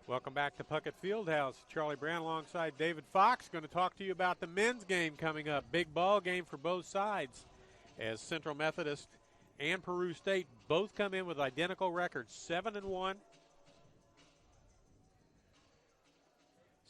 Welcome back to Puckett Fieldhouse. Charlie Brown alongside David Fox going to talk to you about the men's game coming up. Big ball game for both sides as Central Methodist and Peru State both come in with identical records, 7-1.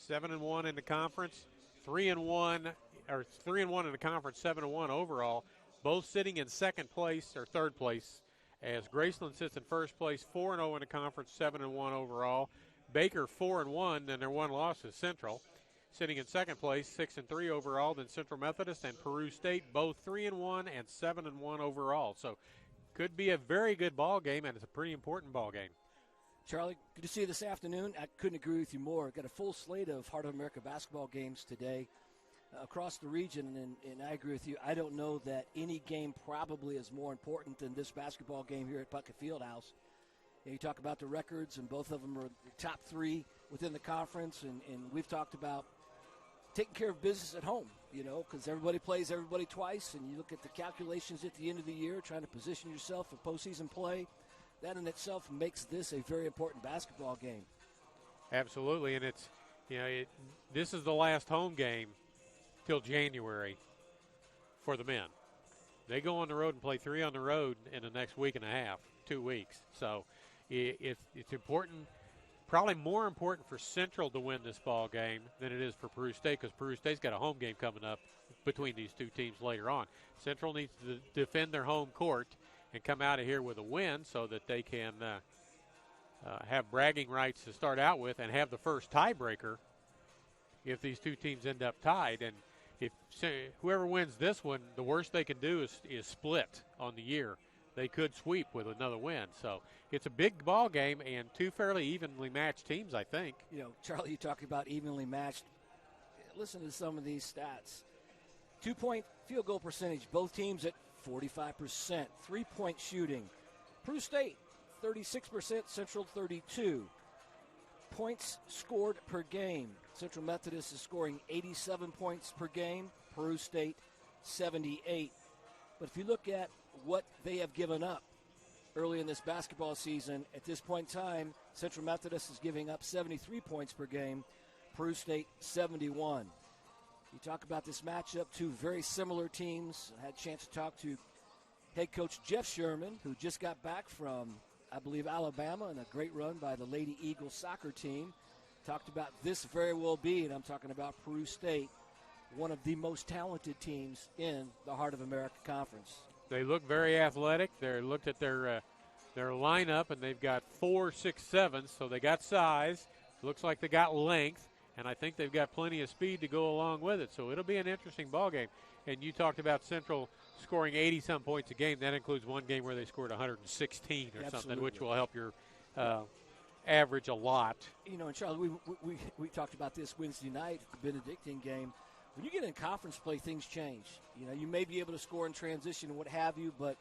7-1 in the conference, 3-1 in the conference, 7-1 overall. Both sitting in second place or third place as Graceland sits in first place, 4-0 in the conference, 7-1 overall. Baker 4-1, and their one loss is Central. Sitting in second place, 6-3 overall. Then Central Methodist and Peru State, both 3-1 and 7-1 overall. So, could be a very good ball game, and it's a pretty important ball game. Charlie, good to see you this afternoon. I couldn't agree with you more. Got a full slate of Heart of America basketball games today across the region, and I agree with you. I don't know that any game probably is more important than this basketball game here at Puckett Fieldhouse. You talk about the records, and both of them are the top three within the conference, and we've talked about taking care of business at home, because everybody plays everybody twice, and you look at the calculations at the end of the year, trying to position yourself for postseason play. That in itself makes this a very important basketball game. Absolutely, and it's, this is the last home game till January for the men. They go on the road and play 3 on the road in the next week and a half, 2 weeks. So it's important, probably more important for Central to win this ball game than it is for Peru State, because Peru State's got a home game coming up between these two teams later on. Central needs to defend their home court and come out of here with a win so that they can have bragging rights to start out with and have the first tiebreaker if these two teams end up tied. And if whoever wins this one, the worst they can do is split on the year. They could sweep with another win. So it's a big ball game and two fairly evenly matched teams, I think. Charlie, you talk about evenly matched. Listen to some of these stats. 2-point field goal percentage, both teams at 45%. 3-point shooting. Peru State, 36%, Central 32%. Points scored per game. Central Methodist is scoring 87 points per game. Peru State, 78. But if you look at what they have given up early in this basketball season, at this point in time, Central Methodist is giving up 73 points per game. Peru State, 71. You talk about this matchup, two very similar teams. I had a chance to talk to head coach Jeff Sherman, who just got back from, I believe, Alabama, and a great run by the Lady Eagles soccer team. Talked about this very well being, I'm talking about Peru State, one of the most talented teams in the Heart of America Conference. They look very athletic. They looked at their lineup, and they've got 4, 6, 7, so they got size. Looks like they got length, and I think they've got plenty of speed to go along with it. So it'll be an interesting ball game. And you talked about Central scoring 80-some points a game. That includes one game where they scored 116 or something, which will help your average a lot. And Charlie, we talked about this Wednesday night, the Benedictine game. When you get in conference play, things change. You may be able to score in transition and what have you, but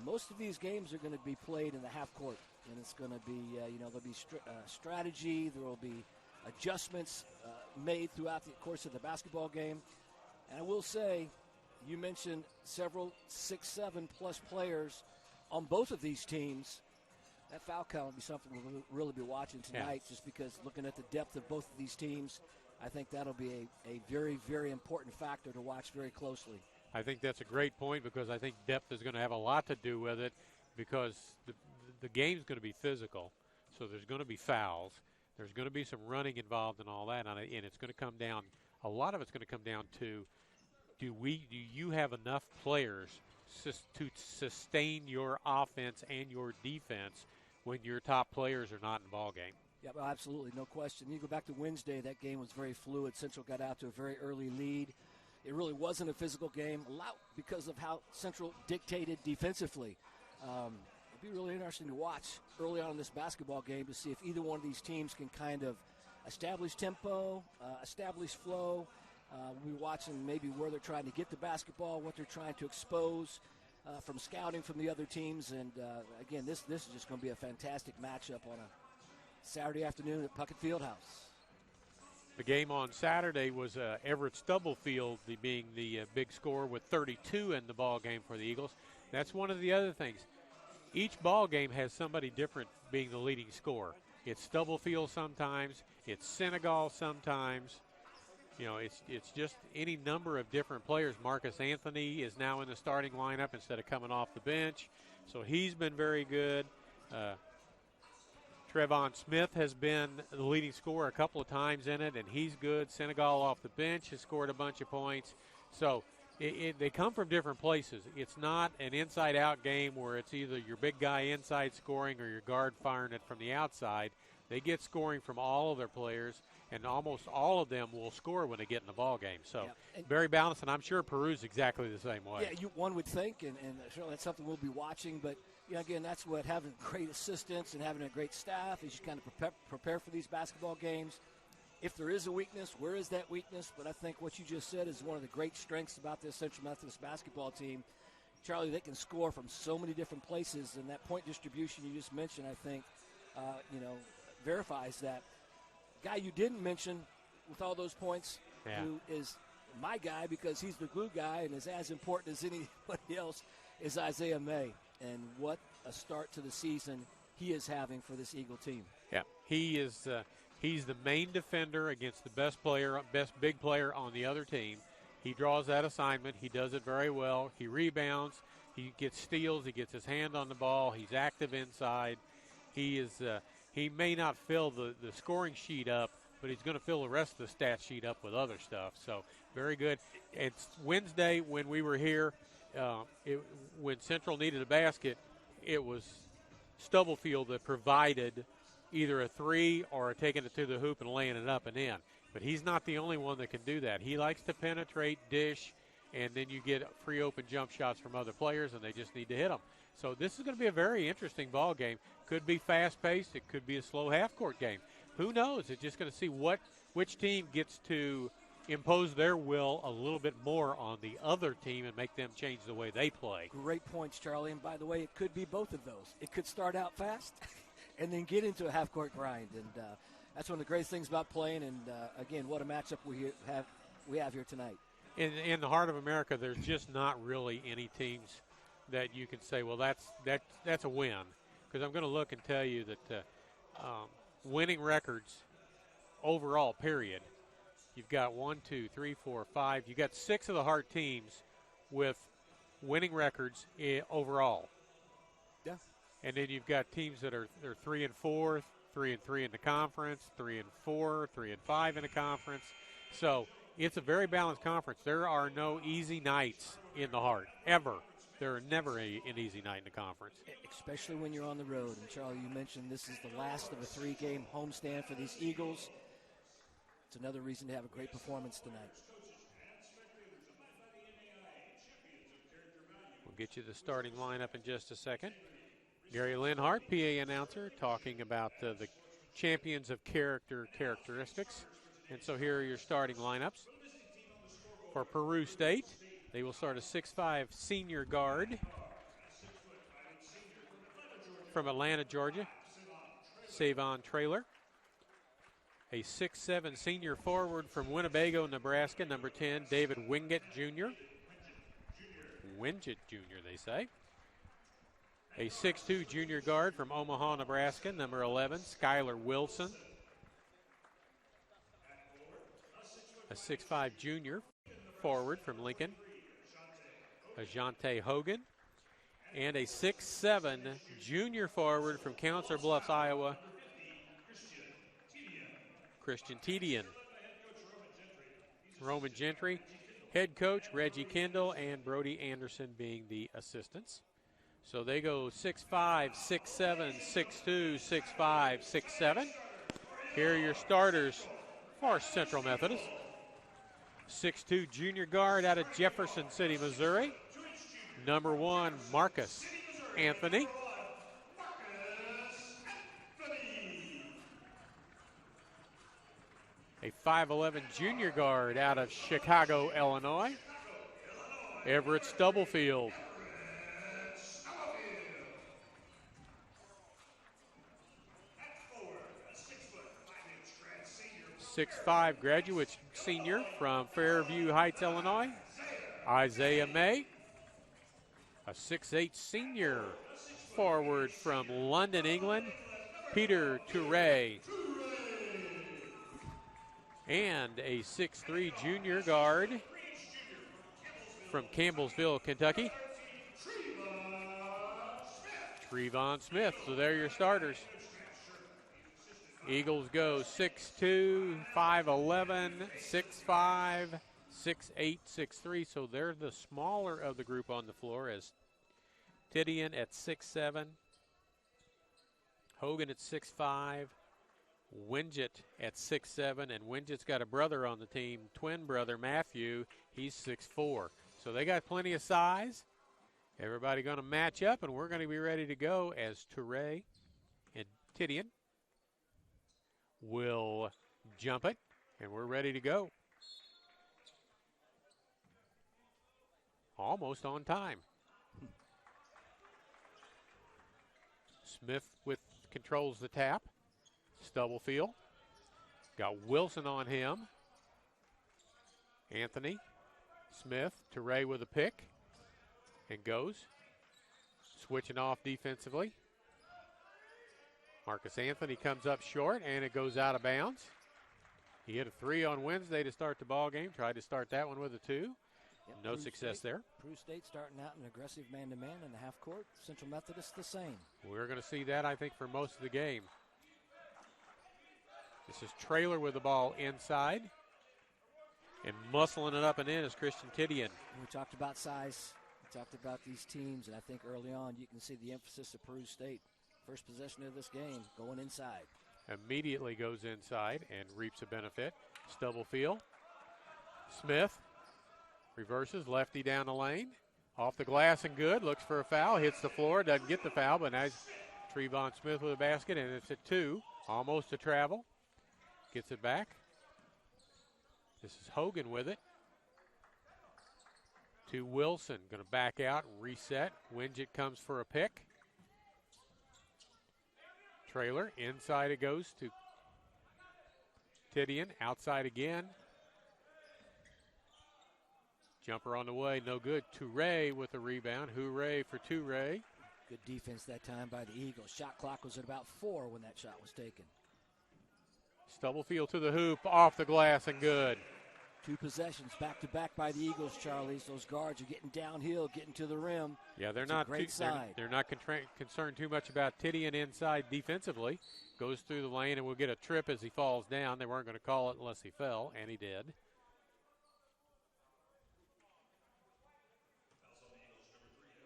most of these games are going to be played in the half court. And it's going to be, there'll be strategy. There will be adjustments made throughout the course of the basketball game. And I will say, you mentioned several 6-7+ players on both of these teams. That foul count will be something we'll really be watching tonight, just because looking at the depth of both of these teams, I think that'll be a very, very important factor to watch very closely. I think that's a great point, because I think depth is going to have a lot to do with it, because the game's going to be physical. So there's going to be fouls. There's going to be some running involved and all that, and it's going to come down, a lot of it's going to come down to, do you have enough players to sustain your offense and your defense when your top players are not in the ball game? Yeah, well, absolutely, no question. You go back to Wednesday, that game was very fluid. Central got out to a very early lead. It really wasn't a physical game, a lot because of how Central dictated defensively. It'd be really interesting to watch early on in this basketball game to see if either one of these teams can kind of establish tempo, establish flow. We'll be watching maybe where they're trying to get the basketball, what they're trying to expose from scouting from the other teams. And, again, this is just going to be a fantastic matchup on a Saturday afternoon at Puckett Fieldhouse. The game on Saturday was Everett Stubblefield being the big scorer with 32 in the ball game for the Eagles. That's one of the other things. Each ball game has somebody different being the leading scorer. It's Stubblefield sometimes. It's Senegal sometimes. You know, it's just any number of different players. Marcus Anthony is now in the starting lineup instead of coming off the bench. So he's been very good. Trevon Smith has been the leading scorer a couple of times in it, and he's good. Senegal off the bench has scored a bunch of points. So they come from different places. It's not an inside-out game where it's either your big guy inside scoring or your guard firing it from the outside. They get scoring from all of their players, and almost all of them will score when they get in the ball game. So very balanced, and I'm sure Peru's exactly the same way. Yeah, one would think, and certainly that's something we'll be watching. But, again, that's what having great assistants and having a great staff is you kind of prepare for these basketball games. If there is a weakness, where is that weakness? But I think what you just said is one of the great strengths about this Central Methodist basketball team. Charlie, they can score from so many different places, and that point distribution you just mentioned, I think, verifies that. Guy you didn't mention with all those points, who is my guy because he's the glue guy and is as important as anybody else, is Isaiah May. And what a start to the season he is having for this Eagle team. Yeah, he is. He's the main defender against the best big player on the other team. He draws that assignment. He does it very well. He rebounds. He gets steals. He gets his hand on the ball. He's active inside. He is. He may not fill the scoring sheet up, but he's going to fill the rest of the stat sheet up with other stuff. So very good. It's Wednesday when we were here. When Central needed a basket, it was Stubblefield that provided either a three or taking it to the hoop and laying it up and in. But he's not the only one that can do that. He likes to penetrate, dish, and then you get free open jump shots from other players, and they just need to hit them. So this is going to be a very interesting ball game. Could be fast-paced. It could be a slow half-court game. Who knows? It's just going to see which team gets to impose their will a little bit more on the other team and make them change the way they play. Great points, Charlie. And by the way, it could be both of those. It could start out fast and then get into a half-court grind. And that's one of the greatest things about playing. And, again, what a matchup we have here tonight. In the heart of America, there's just not really any teams that you can say, well, that's a win. Because I'm going to look and tell you that winning records overall, period, you've got 1, 2, 3, 4, 5. You've got 6 of the Hart teams with winning records overall. Yeah. And then you've got teams that are 3 and 4, 3 and 3 in the conference, 3 and 4, 3 and 5 in the conference. So it's a very balanced conference. There are no easy nights in the Hart, ever. There are never an easy night in the conference. Especially when you're on the road. And, Charlie, you mentioned this is the last of a 3-game homestand for these Eagles. It's another reason to have a great performance tonight. We'll get you the starting lineup in just a second. Gary Linhart, PA announcer, talking about the champions of characteristics. And so here are your starting lineups. For Peru State, they will start a 6'5" senior guard from Atlanta, Georgia, Savon Traylor. A 6'7" senior forward from Winnebago, Nebraska, number 10, David Wingett Jr. Wingett Jr., they say. A 6'2" junior guard from Omaha, Nebraska, number 11, Skylar Wilson. A 6'5" junior forward from Lincoln, Ajante Hogan. And a 6'7" junior forward from Council Bluffs, Iowa, Christian Tedian. Roman Gentry, head coach, Reggie Kendall, and Brody Anderson being the assistants. So they go 6'5", 6'7", 6'2", 6'5", 6'7". Here are your starters for Central Methodist. 6'2" junior guard out of Jefferson City, Missouri, number 1, Marcus Anthony. A 5'11" junior guard out of Chicago, Illinois, Everett Stubblefield. 6'5" graduate senior from Fairview Heights, Illinois, Isaiah May. A 6'8" senior forward from London, England, Peter Toure. And a 6'3" junior guard from Campbellsville, Kentucky, Trevon Smith. So there are your starters. Eagles go 6'2", 5'11", 6'5", 6'8", 6'3". So they're the smaller of the group on the floor, as Titian at 6'7", Hogan at 6'5", Wingett at 6'7", and Wingett's got a brother on the team, twin brother Matthew. He's 6'4". So they got plenty of size. Everybody going to match up, and we're going to be ready to go as Toure and Titian will jump it, and we're ready to go. Almost on time. Smith controls the tap. Stubblefield got Wilson on him. Anthony Smith, Toure with a pick, and goes. Switching off defensively. Marcus Anthony comes up short, and it goes out of bounds. He hit a 3 on Wednesday to start the ball game. Tried to start that one with a 2. Yep, no success there. Peru State starting out in aggressive man-to-man in the half court. Central Methodist the same. We're going to see that, I think, for most of the game. This is Traylor with the ball inside. And muscling it up and in is Christian Titian. We talked about size. We talked about these teams, and I think early on you can see the emphasis of Peru State. First possession of this game, going inside. Immediately goes inside and reaps a benefit. Stubblefield. Smith reverses, lefty down the lane. Off the glass and good. Looks for a foul. Hits the floor. Doesn't get the foul, but now Trevon Smith with a basket, and it's at 2. Almost a travel. Gets it back. This is Hogan with it. To Wilson. Going to back out and reset. Wingett comes for a pick. Traylor. Inside it goes to Titian. Outside again. Jumper on the way. No good. Toure with the rebound. Hooray for Toure. Good defense that time by the Eagles. Shot clock was at about 4 when that shot was taken. Stubblefield to the hoop, off the glass, and good. 2 possessions back-to-back by the Eagles, Charlie. Those guards are getting downhill, getting to the rim. Yeah, they're not concerned too much about Titian inside defensively. Goes through the lane and will get a trip as he falls down. They weren't going to call it unless he fell, and he did.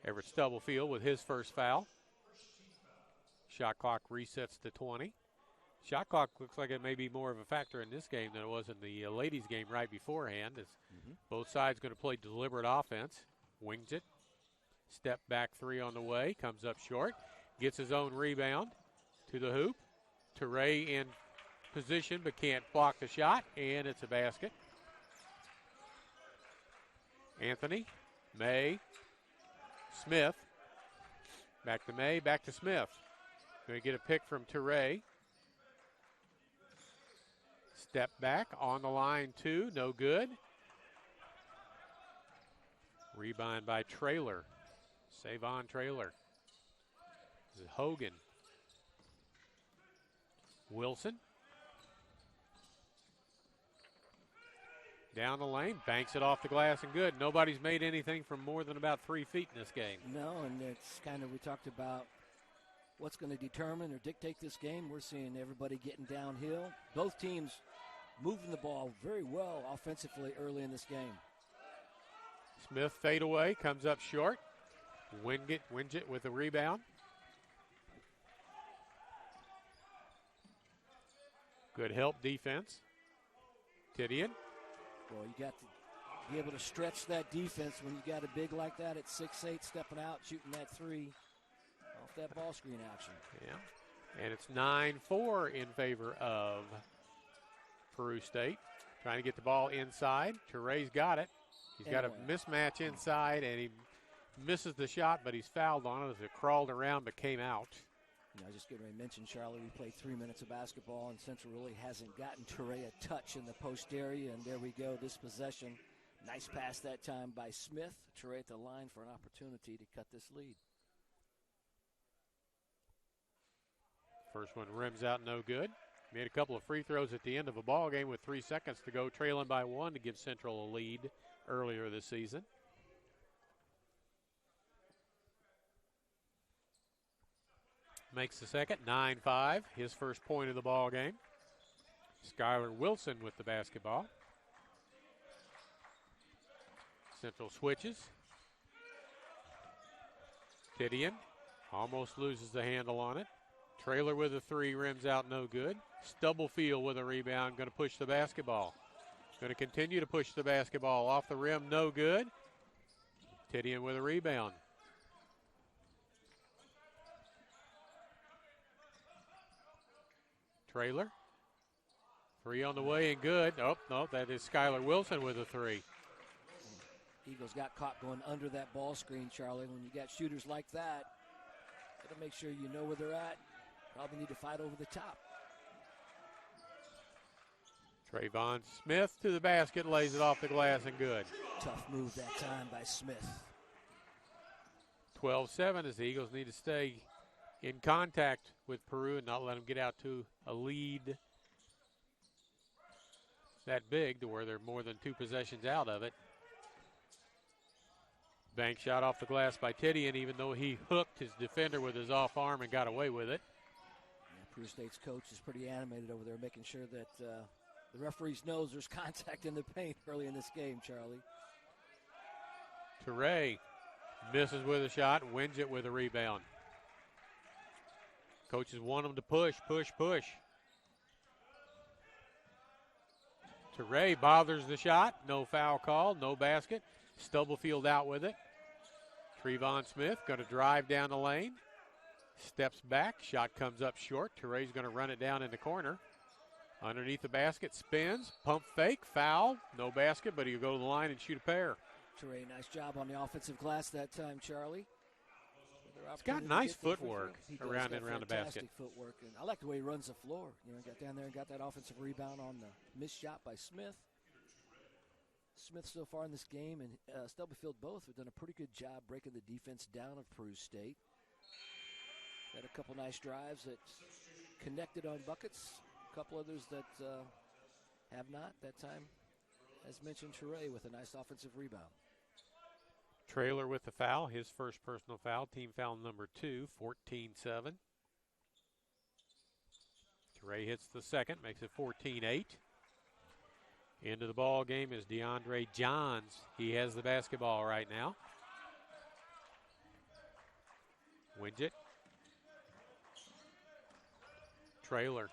Everett Stubblefield with his first foul. Shot clock resets to 20. Shot clock looks like it may be more of a factor in this game than it was in the ladies' game right beforehand. As both sides going to play deliberate offense. Wings it. Step back 3 on the way. Comes up short. Gets his own rebound to the hoop. Toure in position but can't block the shot, and it's a basket. Anthony, May, Smith. Back to May, back to Smith. Going to get a pick from Toure. Step back on the line 2, no good. Rebound by Traylor. Savon Traylor. This is Hogan. Wilson. Down the lane, banks it off the glass and good. Nobody's made anything from more than about 3 feet in this game. No, and it's kind of, we talked about what's going to determine or dictate this game. We're seeing everybody getting downhill. Both teams moving the ball very well offensively early in this game. Smith fade away, comes up short. Wingett with the rebound. Good help defense. Titian. Well, you got to be able to stretch that defense when you got a big like that at 6'8", stepping out, shooting that 3 off that ball screen action. Yeah, and it's 9-4 in favor of Peru State. Trying to get the ball inside. Toure's got it. He's got a mismatch inside, and he misses the shot, but he's fouled on it as it crawled around but came out. I was just getting ready to mention, Charlie, we played 3 minutes of basketball, and Central really hasn't gotten Toure a touch in the post area, and there we go, this possession. Nice pass that time by Smith. Toure at the line for an opportunity to cut this lead. First one rims out, no good. Made a couple of free throws at the end of a ball game with 3 seconds to go, trailing by 1 to give Central a lead earlier this season. Makes the second, 9-5, his first point of the ball game. Skylar Wilson with the basketball. Central switches. Titian almost loses the handle on it. Trailer with a 3, rims out, no good. Stubblefield with a rebound, going to push the basketball. Going to continue to push the basketball off the rim, no good. Titian with a rebound. Trailer. 3 on the way and good. Oh, no, that is Skylar Wilson with a 3. Eagles got caught going under that ball screen, Charlie. When you got shooters like that, got to make sure you know where they're at. Probably need to fight over the top. Trayvon Smith to the basket, lays it off the glass and good. Tough move that time by Smith. 12-7 as the Eagles need to stay in contact with Peru and not let them get out to a lead that big to where they're more than 2 possessions out of it. Bank shot off the glass by Titian, even though he hooked his defender with his off arm and got away with it. Yeah, Peru State's coach is pretty animated over there, making sure that the referees knows there's contact in the paint early in this game, Charlie. Teray misses with a shot, wins it with a rebound. Coaches want him to push. Teray bothers the shot. No foul call, no basket. Stubblefield out with it. Trayvon Smith going to drive down the lane. Steps back. Shot comes up short. Teray's going to run it down in the corner. Underneath the basket, spins, pump fake, foul. No basket, but he'll go to the line and shoot a pair. Teray, nice job on the offensive glass that time, Charlie. He's got nice footwork around and around the basket. Footwork, and I like the way he runs the floor. You know, got down there and got that offensive rebound on the missed shot by Smith. Smith so far in this game and Stubblefield both have done a pretty good job breaking the defense down of Peru State. Had a couple nice drives that connected on buckets. A couple others that have not. That time, as mentioned, Teray with a nice offensive rebound. Trailer with the foul, his first personal foul, team foul number 2, 14-7. Teray hits the second, makes it 14-8. Into the ball game is DeAndre Johns. He has the basketball right now. Wins it. Trailer.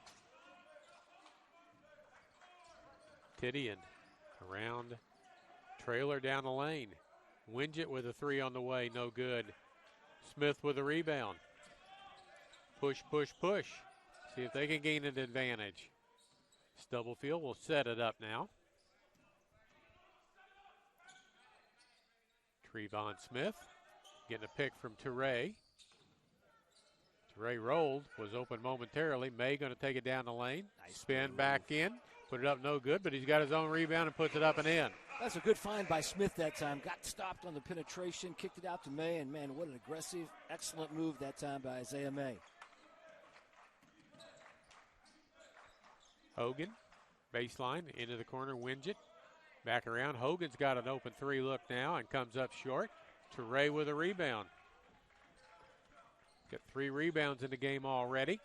Titian around. Trailer down the lane. Winget with a 3 on the way, no good. Smith with a rebound. Push. See if they can gain an advantage. Stubblefield will set it up now. Trayvon Smith getting a pick from Teray. Teray rolled, was open momentarily. May going to take it down the lane. Nice spin back in. Put it up, no good, but he's got his own rebound and puts it up and in. That's a good find by Smith that time. Got stopped on the penetration, kicked it out to May, and man, what an aggressive, excellent move that time by Isaiah May. Hogan, baseline, into the corner, Winget. Back around, Hogan's got an open 3 look now and comes up short. Teray with a rebound. Got 3 rebounds in the game already.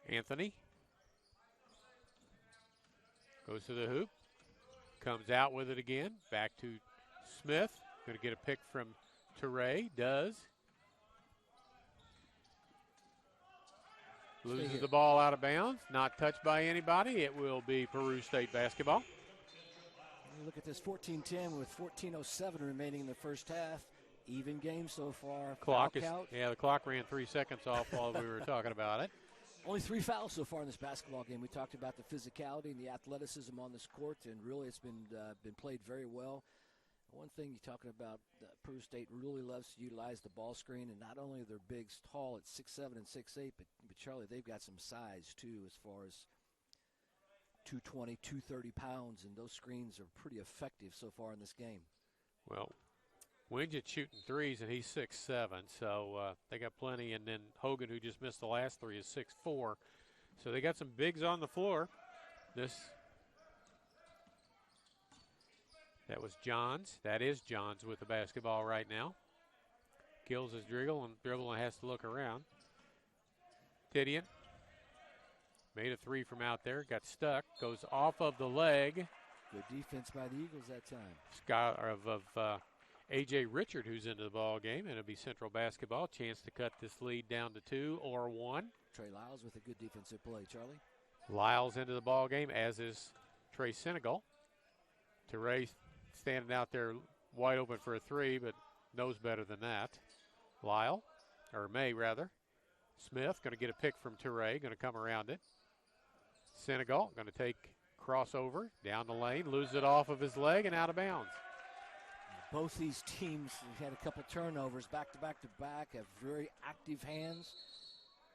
Anthony. Goes to the hoop. Comes out with it again. Back to Smith. Going to get a pick from Teray. Does. Loses the ball out of bounds. Not touched by anybody. It will be Peru State basketball. Look at this 14-10 with 14:07 remaining in the first half. Even game so far. The clock ran 3 seconds off while we were talking about it. Only 3 fouls so far in this basketball game. We talked about the physicality and the athleticism on this court, and really it's been played very well. One thing you're talking about, Peru State really loves to utilize the ball screen, and not only are their bigs tall at 6'7" and 6'8", but Charlie, they've got some size too as far as 220, 230 pounds, and those screens are pretty effective so far in this game. Well, Winget shooting threes, and he's 6'7", so they got plenty. And then Hogan, who just missed the last three, is 6'4". So they got some bigs on the floor. That was Johns. That is Johns with the basketball right now. Kills his dribble and has to look around. Titian made a three from out there, got stuck, goes off of the leg. Good defense by the Eagles that time. A.J. Richard, who's into the ball game, and it'll be Central basketball. Chance to cut this lead down to 2 or 1. Trey Lyles with a good defensive play, Charlie. Lyles into the ball game, as is Trey Senegal. Teray standing out there wide open for a three, but knows better than that. May rather. Smith going to get a pick from Teray, going to come around it. Senegal going to take crossover down the lane, loses it off of his leg and out of bounds. Both these teams have had a couple turnovers back to back, have very active hands.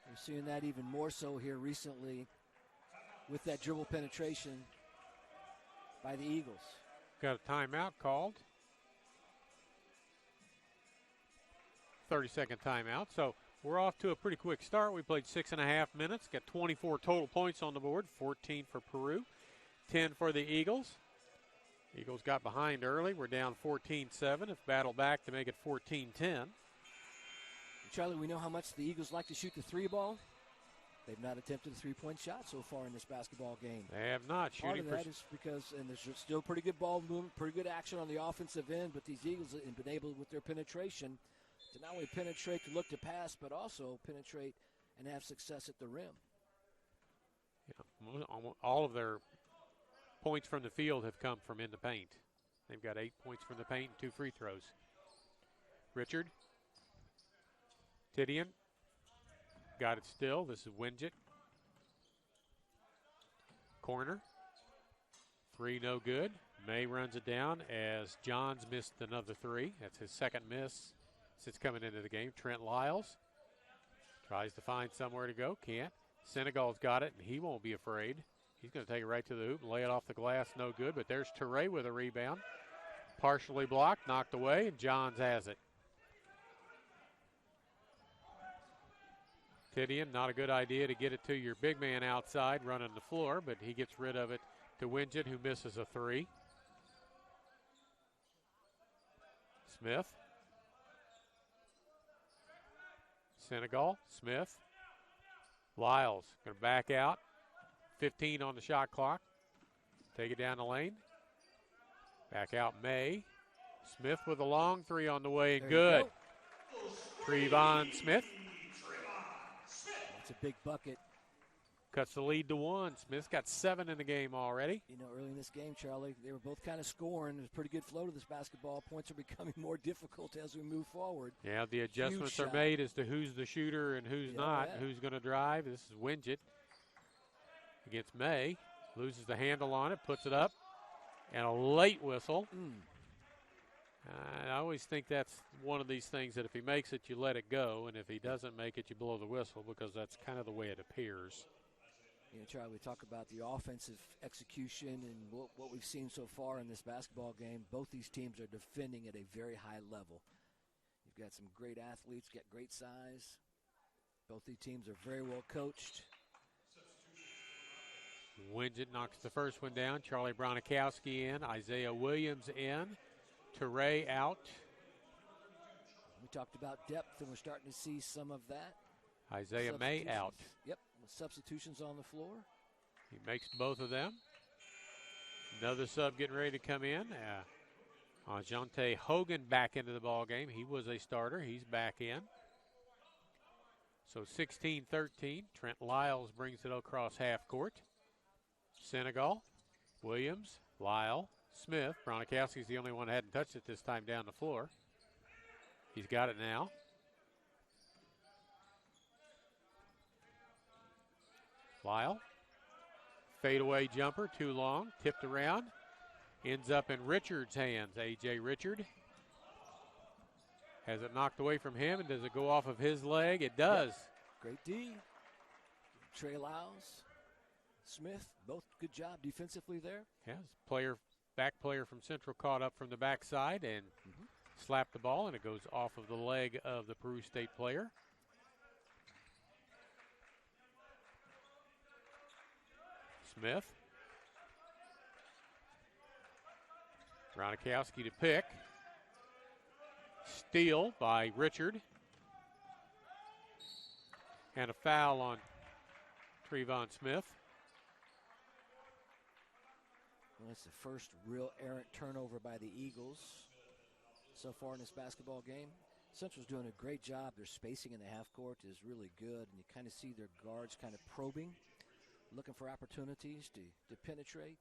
We're seeing that even more so here recently with that dribble penetration by the Eagles. Got a timeout called. 30-second timeout. So we're off to a pretty quick start. We played 6.5 minutes, got 24 total points on the board, 14 for Peru, 10 for the Eagles. Eagles got behind early. We're down 14-7. Have battled back to make it 14-10. Charlie, we know how much the Eagles like to shoot the three ball. They've not attempted a three-point shot so far in this basketball game. They have not. Part of that is because, and there's still pretty good ball movement, pretty good action on the offensive end, but these Eagles have been able, with their penetration, to not only penetrate to look to pass, but also penetrate and have success at the rim. Yeah, all of their points from the field have come from in the paint. They've got 8 points from the paint and 2 free throws. Richard. Titian. Got it still. This is Winget. Corner. Three no good. May runs it down as Johns missed another three. That's his second miss since coming into the game. Trent Lyles tries to find somewhere to go. Can't. Senegal's got it, and he won't be afraid. He's going to take it right to the hoop and lay it off the glass. No good, but there's Teray with a rebound. Partially blocked, knocked away, and Johns has it. Titian, not a good idea to get it to your big man outside running the floor, but he gets rid of it to Winget, who misses a three. Smith. Senegal. Smith. Lyles going to back out. 15 on the shot clock. Take it down the lane. Back out May. Smith with a long three on the way, and good. Trevon Smith. That's a big bucket. Cuts the lead to 1. Smith's got 7 in the game already. You know, early in this game, Charlie, they were both kind of scoring. There's pretty good flow to this basketball. Points are becoming more difficult as we move forward. Yeah, the adjustments are made as to who's the shooter and who's not, who's going to drive. This is Winget against May. Loses the handle on it, puts it up, and a late whistle. I always think that's one of these things that if he makes it, you let it go, and if he doesn't make it, you blow the whistle, because that's kind of the way it appears. You know, Charlie, we talk about the offensive execution and what we've seen so far in this basketball game. Both these teams are defending at a very high level. You've got some great athletes, got great size. Both these teams are very well coached. Winget knocks the first one down. Charlie Bronikowski in. Isaiah Williams in. Teray out. We talked about depth, and we're starting to see some of that. Isaiah May out. Yep, with substitutions on the floor. He makes both of them. Another sub getting ready to come in. Ajante Hogan back into the ball game. He was a starter. He's back in. So 16-13. Trent Lyles brings it across half court. Senegal, Williams, Lyle, Smith. Bronikowski's the only one that hadn't touched it this time down the floor. He's got it now. Lyle. Fadeaway jumper, too long, tipped around. Ends up in Richard's hands. A.J. Richard has it knocked away from him, and does it go off of his leg? It does. Yep. Great D. Trey Lyles, Smith, both good job defensively there. Yes, back player from Central caught up from the backside and slapped the ball, and it goes off of the leg of the Peru State player. Smith. Bronikowski to pick. Steal by Richard. And a foul on Trevon Smith. Well, it's the first real errant turnover by the Eagles so far in this basketball game. Central's doing a great job. Their spacing in the half court is really good, and you kind of see their guards kind of probing, looking for opportunities to penetrate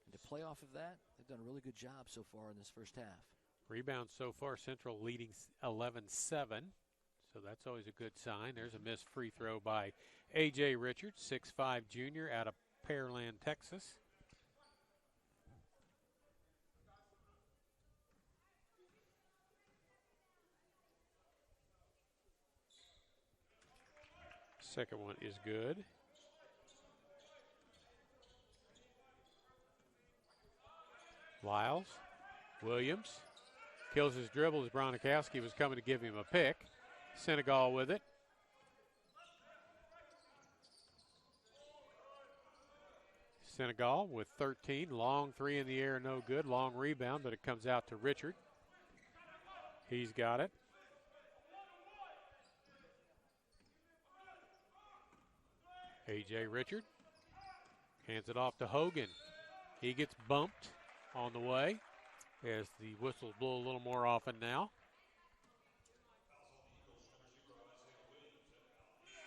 and to play off of that. They've done a really good job so far in this first half. Rebounds so far, Central leading 11-7, so that's always a good sign. There's a missed free throw by A.J. Richards, 6'5" junior out of Pearland, Texas. Second one is good. Lyles, Williams, kills his dribble as Bronikowski was coming to give him a pick. Senegal with it. Senegal with 13. Long three in the air, no good. Long rebound, but it comes out to Richard. He's got it. A.J. Richard hands it off to Hogan. He gets bumped on the way as the whistles blow a little more often now.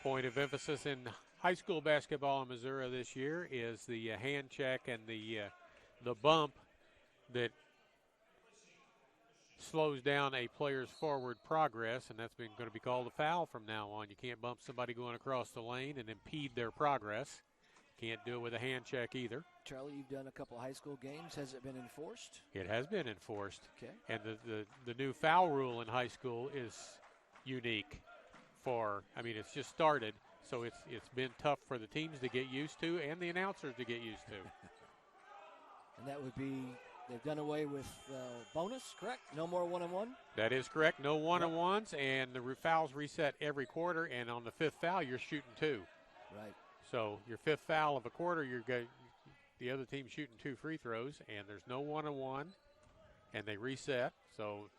Point of emphasis in high school basketball in Missouri this year is the hand check and the bump that slows down a player's forward progress, and that's going to be called a foul from now on. You can't bump somebody going across the lane and impede their progress. Can't do it with a hand check either. Charlie, you've done a couple high school games. Has it been enforced? It has been enforced. Okay. And the new foul rule in high school is unique it's just started, so it's been tough for the teams to get used to and the announcers to get used to. And that would be, they've done away with bonus, correct? No more one-on-one? That is correct. No one-on-ones, and the fouls reset every quarter, and on the fifth foul, you're shooting two. Right. So your fifth foul of a quarter, the other team shooting two free throws, and there's no one-on-one, and they reset. So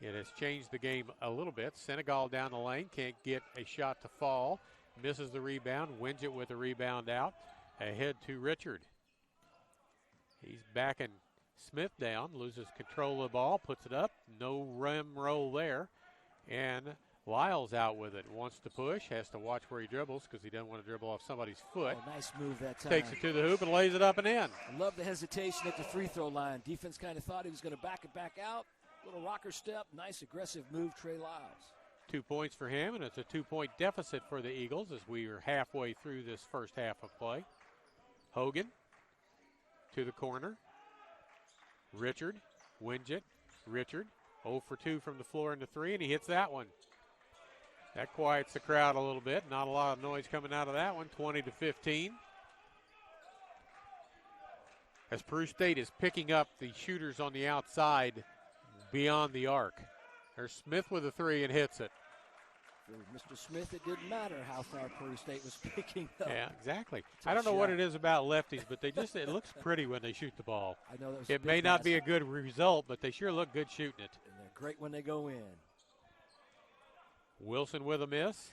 it has changed the game a little bit. Senegal down the lane, can't get a shot to fall. Misses the rebound, wins it with a rebound out. Ahead to Richard. He's backing Smith down, loses control of the ball, puts it up. No rim roll there. And Lyles out with it. Wants to push, has to watch where he dribbles because he doesn't want to dribble off somebody's foot. Oh, nice move that time. Takes it to the hoop and lays it up and in. I love the hesitation at the free throw line. Defense kind of thought he was going to back it back out. Little rocker step, nice aggressive move, Trey Lyles. 2 points for him, and it's a 2-point deficit for the Eagles as we are halfway through this first half of play. Hogan to the corner. Richard, Winget, Richard, 0 for 2 from the floor into 3, and he hits that one. That quiets the crowd a little bit. Not a lot of noise coming out of that one, 20-15. As Peru State is picking up the shooters on the outside beyond the arc. There's Smith with a 3 and hits it. For Mr. Smith, it didn't matter how far Peru State was picking up. Yeah, exactly. I don't know what it is about lefties, but it looks pretty when they shoot the ball. I know that was it may not be a good result, but they sure look good shooting it. And they're great when they go in. Wilson with a miss.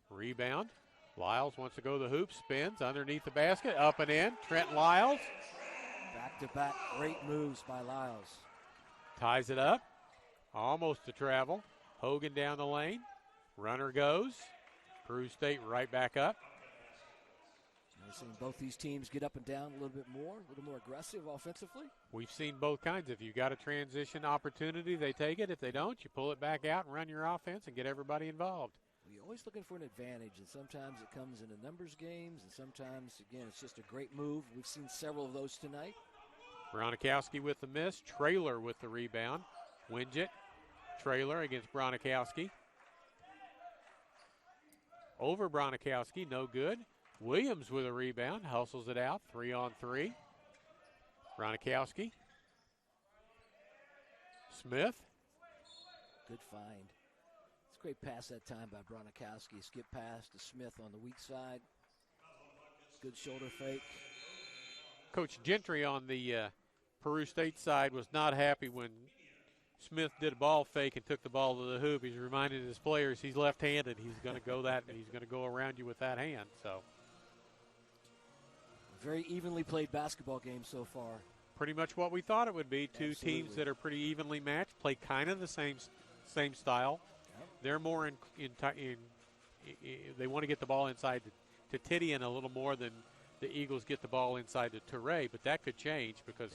Rebound. Lyles wants to go to the hoop, spins underneath the basket, up and in. Trent Lyles. Back-to-back great moves by Lyles. Ties it up. Almost to travel. Hogan down the lane. Runner goes. Peru State right back up. We've seen both these teams get up and down a little bit more, a little more aggressive offensively. We've seen both kinds. If you got a transition opportunity, they take it. If they don't, you pull it back out and run your offense and get everybody involved. We're always looking for an advantage, and sometimes it comes in the numbers games, and sometimes, again, it's just a great move. We've seen several of those tonight. Bronikowski with the miss. Traylor with the rebound. Winget. Traylor against Bronikowski. Over Bronikowski, no good. Williams with a rebound, hustles it out, 3-on-3. Bronikowski. Smith. Good find. It's a great pass that time by Bronikowski. Skip pass to Smith on the weak side. Good shoulder fake. Coach Gentry on the Peru State side was not happy when Smith did a ball fake and took the ball to the hoop. He's reminded his players he's left-handed. He's going to go that, and he's going to go around you with that hand. So, very evenly played basketball game so far. Pretty much what we thought it would be. Two Absolutely. teams that are pretty evenly matched, play kind of the same style. Yep. They're more in they want to get the ball inside to Titian a little more than the Eagles get the ball inside to Toure, but that could change because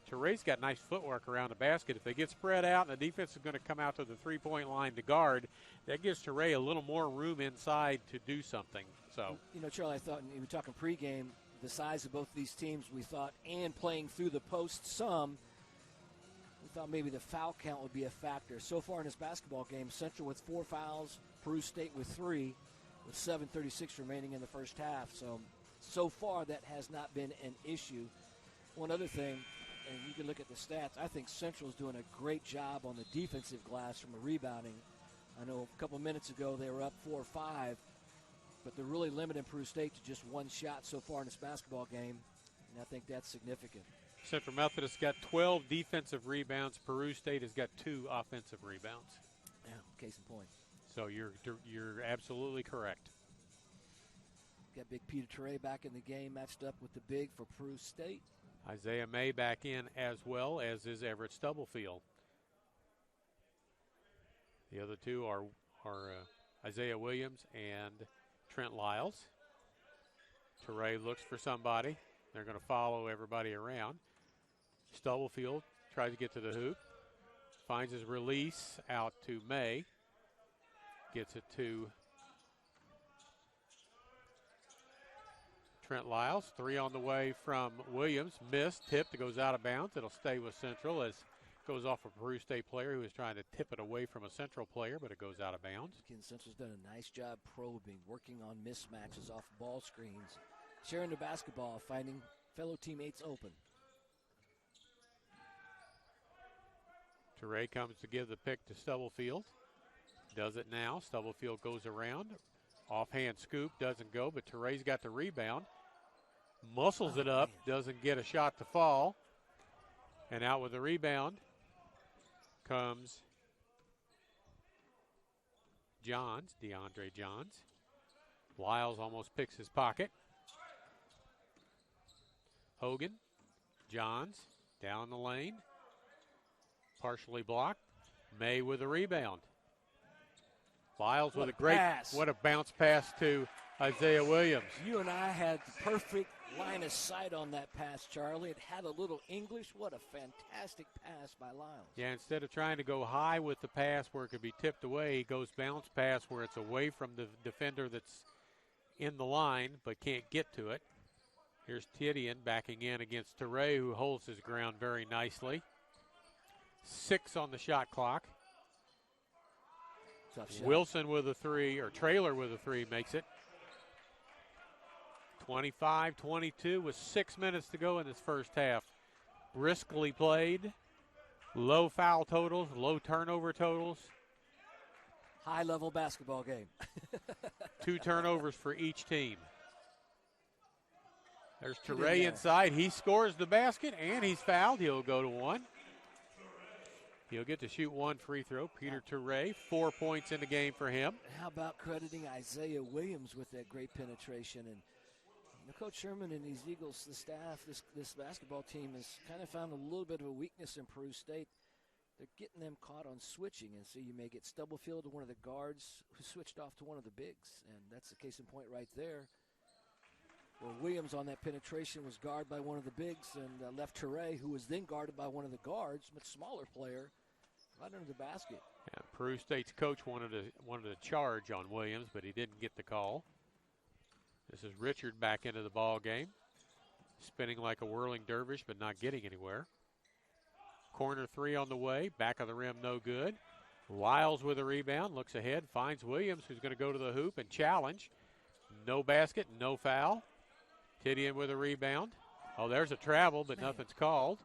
Toure's got nice footwork around the basket. If they get spread out and the defense is going to come out to the three-point line to guard, that gives Toure a little more room inside to do something. So, Charlie, I thought, we were talking pregame, the size of both these teams, we thought, and playing through the post some, we thought maybe the foul count would be a factor. So far in this basketball game, Central with 4 fouls, Peru State with 3, with 7:36 remaining in the first half. So far that has not been an issue. One other thing, and you can look at the stats, I think Central's doing a great job on the defensive glass from a rebounding. I know a couple minutes ago they were up 4 or 5, but they're really limiting Peru State to just one shot so far in this basketball game, and I think that's significant. Central Methodist got 12 defensive rebounds. Peru State has got 2 offensive rebounds. Yeah, case in point. So you're absolutely correct. Got big Peter Toure back in the game, matched up with the big for Peru State. Isaiah May back in as well, as is Everett Stubblefield. The other two are Isaiah Williams and Trent Lyles. Toure looks for somebody. They're going to follow everybody around. Stubblefield tries to get to the hoop. Finds his release out to May. Gets it to Trent Lyles. 3 on the way from Williams. Missed. Tipped. It goes out of bounds. It'll stay with Central as it goes off a Peru State player who is trying to tip it away from a Central player, but it goes out of bounds. Again, Central's done a nice job probing, working on mismatches off ball screens, sharing the basketball, finding fellow teammates open. Toure comes to give the pick to Stubblefield. Does it now. Stubblefield goes around. Offhand scoop doesn't go, but Toure's got the rebound. Muscles it up, doesn't get a shot to fall. And out with the rebound comes Johns, DeAndre Johns. Lyles almost picks his pocket. Hogan, Johns, down the lane. Partially blocked. May with a rebound. Lyles with a great, what a bounce pass to Isaiah Williams. You and I had the perfect line of sight on that pass, Charlie. It had a little English. What a fantastic pass by Lyles. Yeah, instead of trying to go high with the pass where it could be tipped away, he goes bounce pass where it's away from the defender that's in the line but can't get to it. Here's Titian backing in against Toure, who holds his ground very nicely. 6 on the shot clock. Wilson with a 3, or Traylor with a 3 makes it. 25-22 with 6 minutes to go in this first half. Briskly played. Low foul totals, low turnover totals. High-level basketball game. 2 turnovers for each team. There's Toure inside. He scores the basket, and he's fouled. He'll go to 1. He'll get to shoot 1 free throw. Peter Toure, 4 points in the game for him. How about crediting Isaiah Williams with that great penetration? And Coach Sherman and these Eagles, the staff, this basketball team has kind of found a little bit of a weakness in Peru State. They're getting them caught on switching, and so you may get Stubblefield to one of the guards who switched off to one of the bigs, and that's the case in point right there. Well, Williams on that penetration was guarded by one of the bigs and left Toure, who was then guarded by one of the guards, much smaller player, right under the basket. Yeah, Peru State's coach wanted to charge on Williams, but he didn't get the call. This is Richard back into the ball game, spinning like a whirling dervish, but not getting anywhere. Corner 3 on the way, back of the rim, no good. Lyles with a rebound, looks ahead, finds Williams, who's going to go to the hoop and challenge. No basket, no foul. Titian with a rebound. Oh, there's a travel, but nothing's called.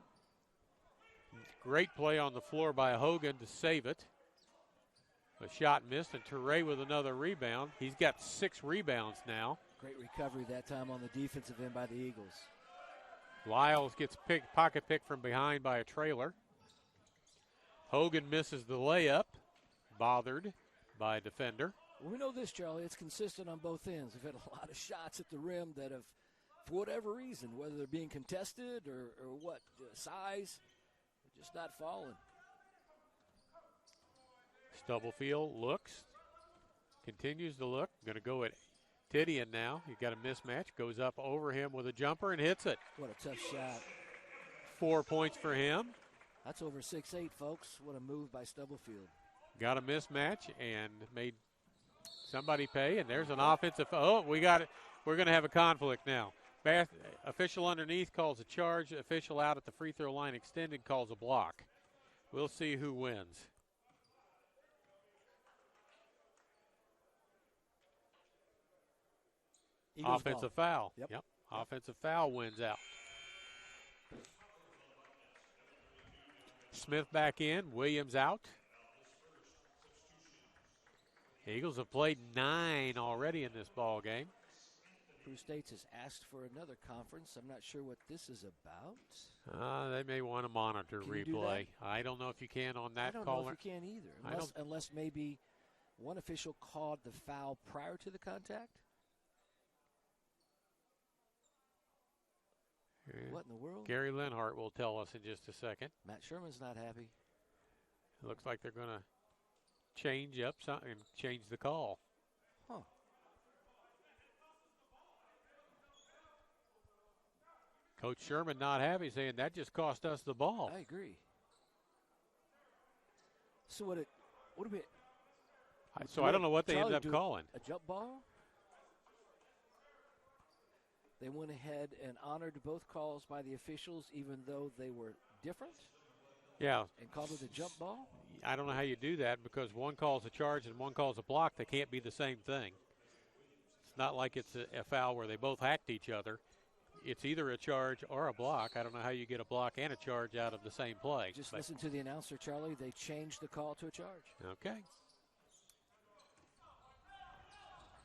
Great play on the floor by Hogan to save it. A shot missed, and Toure with another rebound. He's got 6 rebounds now. Great recovery that time on the defensive end by the Eagles. Lyles gets pocket picked from behind by a trailer. Hogan misses the layup, bothered by a defender. Well, we know this, Charlie. It's consistent on both ends. We've had a lot of shots at the rim that have, for whatever reason, whether they're being contested or what, size, they're just not falling. Stubblefield looks, continues to look. Going to go at Titian now. He's got a mismatch, goes up over him with a jumper and hits it. What a tough shot. 4 points for him. That's over 6'8", folks. What a move by Stubblefield. Got a mismatch and made somebody pay, and there's an offensive. Oh, we got it. We're going to have a conflict now. Official underneath calls a charge. Official out at the free throw line extended calls a block. We'll see who wins. Eagles Offensive ball. foul. Yep. Offensive foul wins out. Smith back in. Williams out. Eagles have played 9 already in this ball game. Peru State has asked for another conference. I'm not sure what this is about. They may want to monitor Can you do replay. I don't know if you can on that I don't caller. know if you can either, unless maybe one official called the foul prior to the contact. What in the world? Gary Lenhart will tell us in just a second. Matt Sherman's not happy. It looks like they're going to change up something and change the call. Huh. Coach Sherman not happy, saying that just cost us the ball. I agree. So what do we? I don't know what they Charlie, ended up calling. A jump ball? They went ahead and honored both calls by the officials, even though they were different? Yeah. And called it a jump ball? I don't know how you do that because one calls a charge and one calls a block. They can't be the same thing. It's not like it's a foul where they both hacked each other. It's either a charge or a block. I don't know how you get a block and a charge out of the same play. Just listen to the announcer, Charlie. They changed the call to a charge. Okay.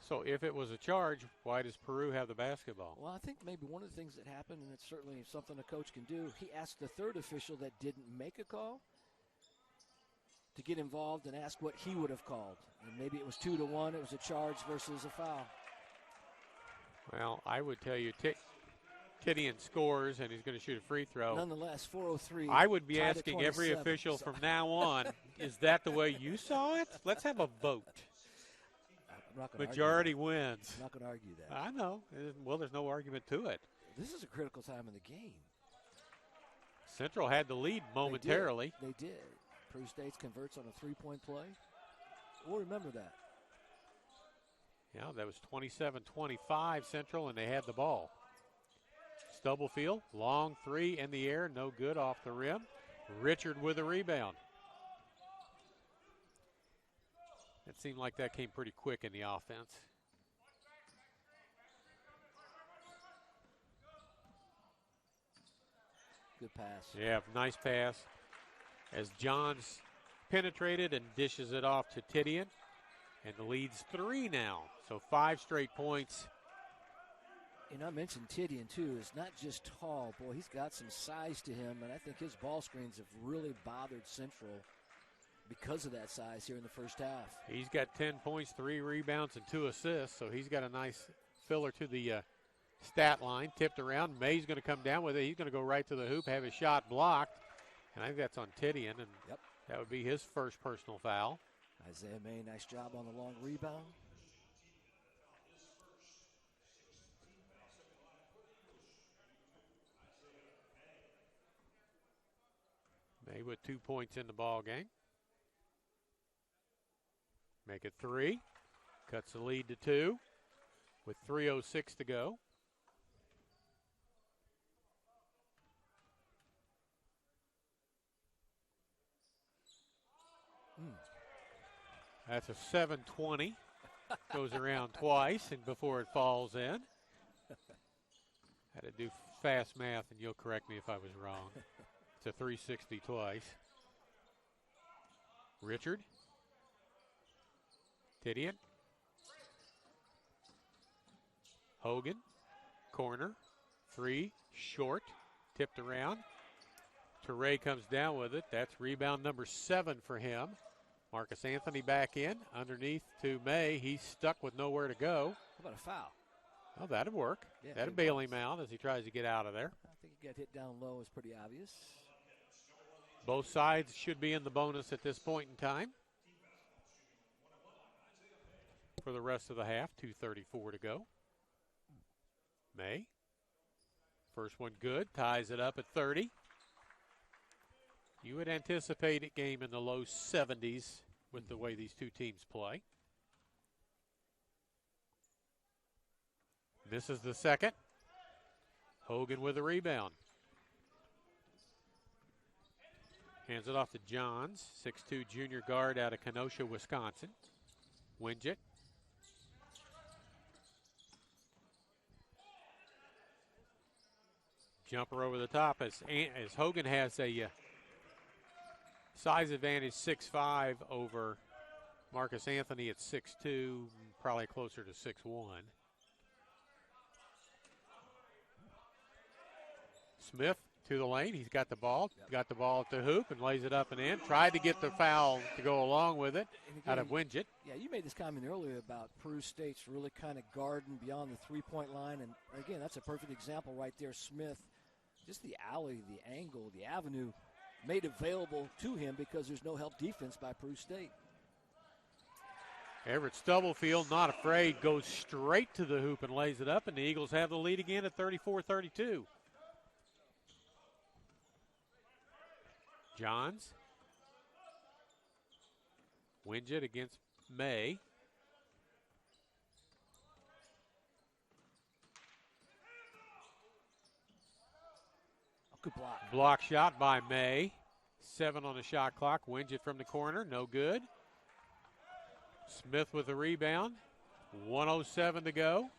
So if it was a charge, why does Peru have the basketball? Well, I think maybe one of the things that happened, and it's certainly something a coach can do, he asked the third official that didn't make a call to get involved and ask what he would have called. And maybe it was 2-1. It was a charge versus a foul. Well, I would tell you Titian scores, and he's going to shoot a free throw. Nonetheless, 4:03. I would be asking every official from now on, is that the way you saw it? Let's have a vote. Majority wins. I'm not going to argue that. I know. Well, there's no argument to it. This is a critical time in the game. Central had the lead momentarily. They did. Peru State converts on a three-point play. We'll remember that. Yeah, that was 27-25 Central, and they had the ball. Stubblefield, long three in the air, no good off the rim. Richard with a rebound. It seemed like that came pretty quick in the offense. Good pass. Yeah, nice pass. As Johns penetrated and dishes it off to Titian. And the lead's 3 now. So 5 straight points. And I mentioned Titian, too, is not just tall. Boy, he's got some size to him, and I think his ball screens have really bothered Central because of that size here in the first half. He's got 10 points, 3 rebounds, and 2 assists, so he's got a nice filler to the stat line. Tipped around. May's going to come down with it. He's going to go right to the hoop, have his shot blocked. And I think that's on Titian, and that would be his first personal foul. Isaiah May, nice job on the long rebound. May with 2 points in the ball game. Make it 3. Cuts the lead to 2 with 3:06 to go. That's a 7:20. Goes around twice and before it falls in. Had to do fast math, and you'll correct me if I was wrong. to 360 twice. Richard. Titian. Hogan. Corner. 3. Short. Tipped around. Teray comes down with it. That's rebound number 7 for him. Marcus Anthony back in. Underneath to May. He's stuck with nowhere to go. How about a foul? Oh, that'd work. Yeah, that'd bail him out as he tries to get out of there. I think he got hit down low. It's pretty obvious. Both sides should be in the bonus at this point in time. For the rest of the half, 2:34 to go. May. First one good. Ties it up at 30. You would anticipate a game in the low 70s with the way these two teams play. Misses the second. Hogan with a rebound. Hands it off to Johns, 6'2" junior guard out of Kenosha, Wisconsin. Winget. Jumper over the top as Hogan has a size advantage, 6'5" over Marcus Anthony at 6'2", probably closer to 6'1". Smith to the lane. He's got the ball. Got the ball at the hoop and lays it up and in. Tried to get the foul to go along with it out of Winget. Yeah, you made this comment earlier about Peru State's really kind of guarding beyond the three-point line. And, again, that's a perfect example right there. Smith, just the alley, the angle, the avenue made available to him because there's no help defense by Peru State. Everett Stubblefield, not afraid, goes straight to the hoop and lays it up, and the Eagles have the lead again at 34-32. Johns. Winget against May. Good block. Block shot by May. 7 on the shot clock. Winget from the corner, no good. Smith with the rebound. 1:07 to go.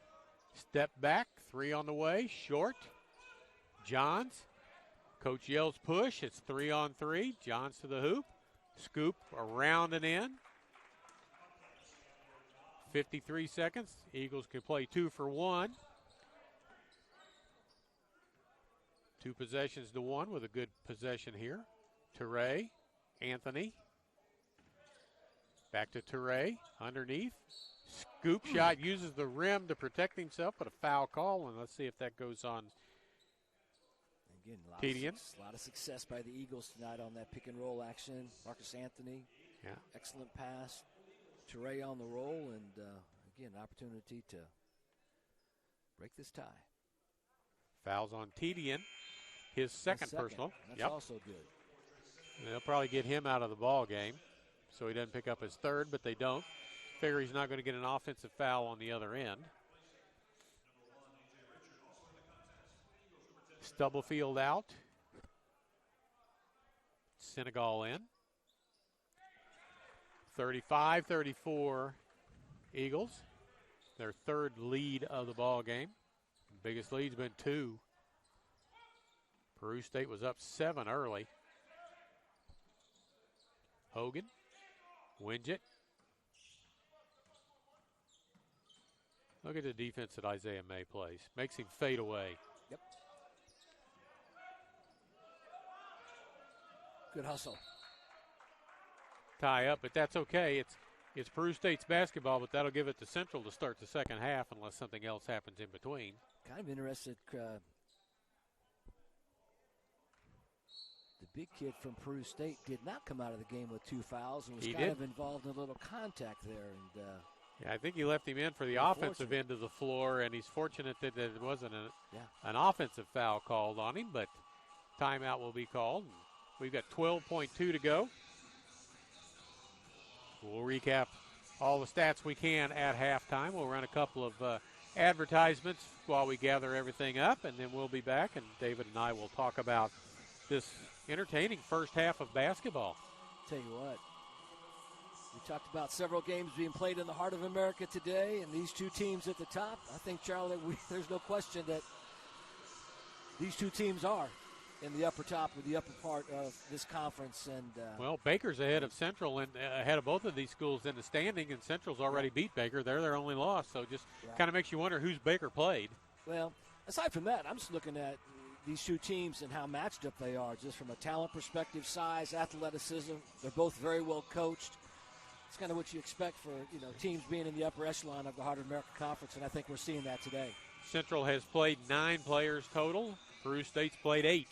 Step back, 3 on the way, short. Johns. Coach yells push. It's 3-on-3. Johns to the hoop. Scoop around and in. 53 seconds. Eagles can play 2 for 1. 2 possessions to 1 with a good possession here. Teray, Anthony. Back to Teray, underneath. Scoop shot, uses the rim to protect himself, but a foul call, and let's see if that goes on. Again, a lot of success by the Eagles tonight on that pick and roll action. Marcus Anthony, excellent pass. Teray on the roll, and again, an opportunity to break this tie. Fouls on Tedian, his second personal. That's also good. And they'll probably get him out of the ball game, so he doesn't pick up his third, but they don't. Figure he's not going to get an offensive foul on the other end. Stubblefield out. Senegal in. 35-34 Eagles. Their third lead of the ball game. Biggest lead's been 2. Peru State was up 7 early. Hogan. Winget. Look at the defense that Isaiah May plays. Makes him fade away. Yep. Good hustle. Tie up, but that's okay. It's Peru State's basketball, but that'll give it to Central to start the second half unless something else happens in between. Kind of interested. The big kid from Peru State did not come out of the game with 2 fouls and was kind of involved in a little contact there. And yeah, I think he left him in for the offensive end of the floor, and he's fortunate that there wasn't an offensive foul called on him, but timeout will be called. We've got 12.2 to go. We'll recap all the stats we can at halftime. We'll run a couple of advertisements while we gather everything up, and then we'll be back, and David and I will talk about this entertaining first half of basketball. Tell you what, we talked about several games being played in the heart of America today, and these two teams at the top. I think, Charlie, there's no question that these two teams are in the upper top or the upper part of this conference. And well, Baker's ahead of Central and ahead of both of these schools in the standing, and Central's already beat Baker. They're their only loss, so just kind of makes you wonder who's Baker played. Well, aside from that, I'm just looking at these two teams and how matched up they are, just from a talent perspective, size, athleticism. They're both very well coached. It's kind of what you expect for teams being in the upper echelon of the Heart of America Conference, and I think we're seeing that today. Central has played 9 players total. Peru State's played 8.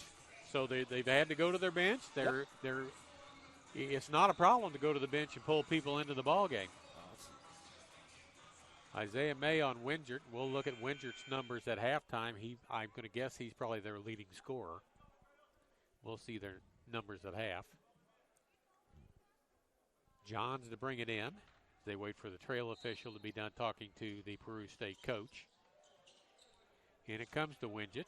So they've had to go to their bench. It's not a problem to go to the bench and pull people into the ball game. Isaiah May on Wingert. We'll look at Wingert's numbers at halftime. I'm going to guess he's probably their leading scorer. We'll see their numbers at half. Johns to bring it in. They wait for the trail official to be done talking to the Peru State coach. And it comes to Wingert.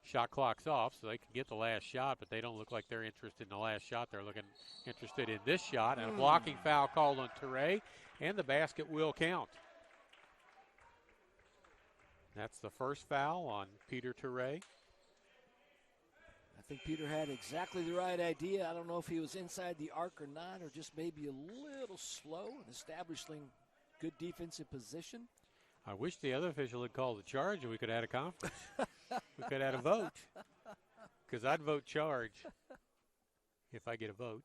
Shot clock's off, so they can get the last shot, but they don't look like they're interested in the last shot. They're looking interested in this shot. And a blocking foul called on Toure, and the basket will count. That's the first foul on Peter Toure. I think Peter had exactly the right idea. I don't know if he was inside the arc or not, or just maybe a little slow in establishing good defensive position. I wish the other official had called the charge and we could have had a conference. We could have had a vote, because I'd vote charge if I get a vote.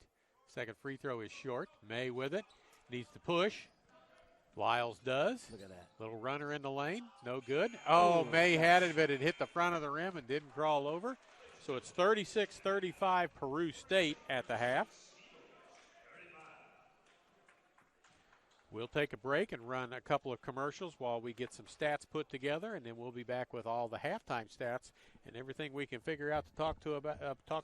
Second free throw is short. May with it. Needs to push. Lyles does. Look at that. Little runner in the lane. No good. Oh, May had it, but it hit the front of the rim and didn't crawl over. So it's 36-35 Peru State at the half. We'll take a break and run a couple of commercials while we get some stats put together, and then we'll be back with all the halftime stats and everything we can figure out to talk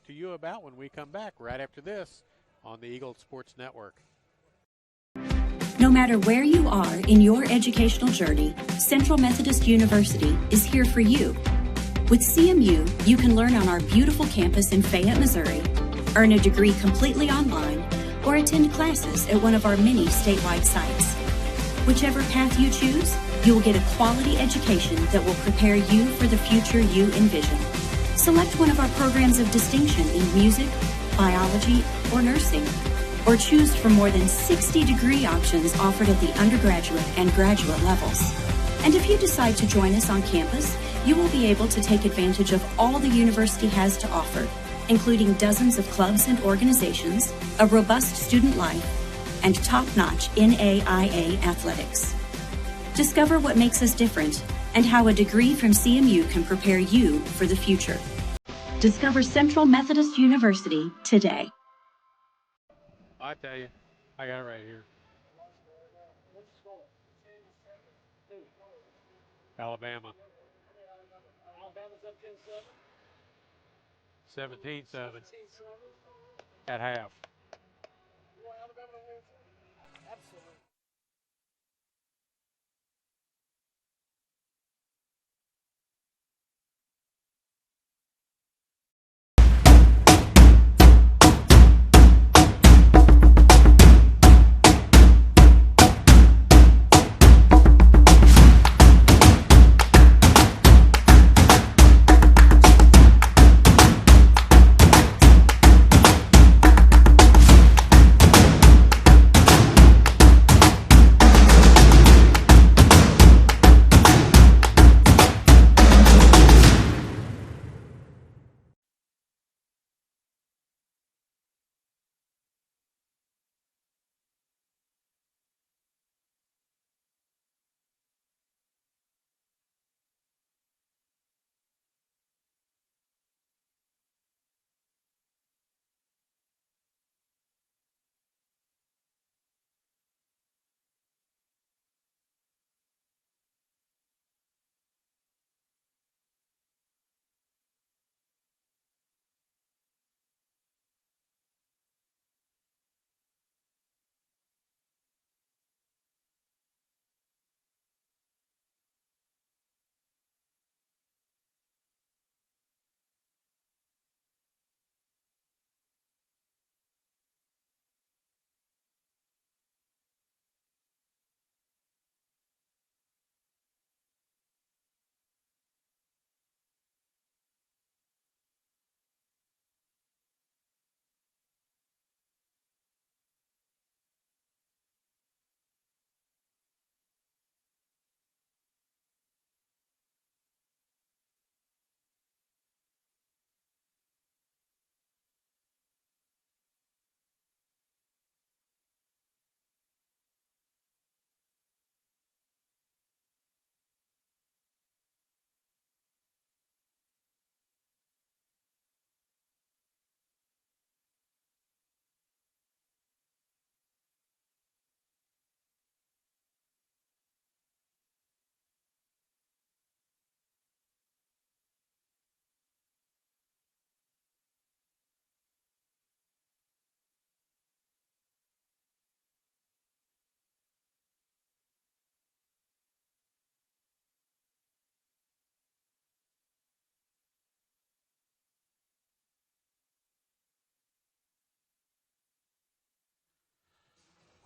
to you about when we come back right after this on the Eagle Sports Network. No matter where you are in your educational journey, Central Methodist University is here for you. With CMU, you can learn on our beautiful campus in Fayette, Missouri, earn a degree completely online, or attend classes at one of our many statewide sites. Whichever path you choose, you will get a quality education that will prepare you for the future you envision. Select one of our programs of distinction in music, biology, or nursing, or choose from more than 60 degree options offered at the undergraduate and graduate levels. And if you decide to join us on campus, you will be able to take advantage of all the university has to offer, including dozens of clubs and organizations, a robust student life, and top-notch NAIA athletics. Discover what makes us different and how a degree from CMU can prepare you for the future. Discover Central Methodist University today. I tell you, I got it right here. Alabama. Alabama's up 17-7 10-7. at half.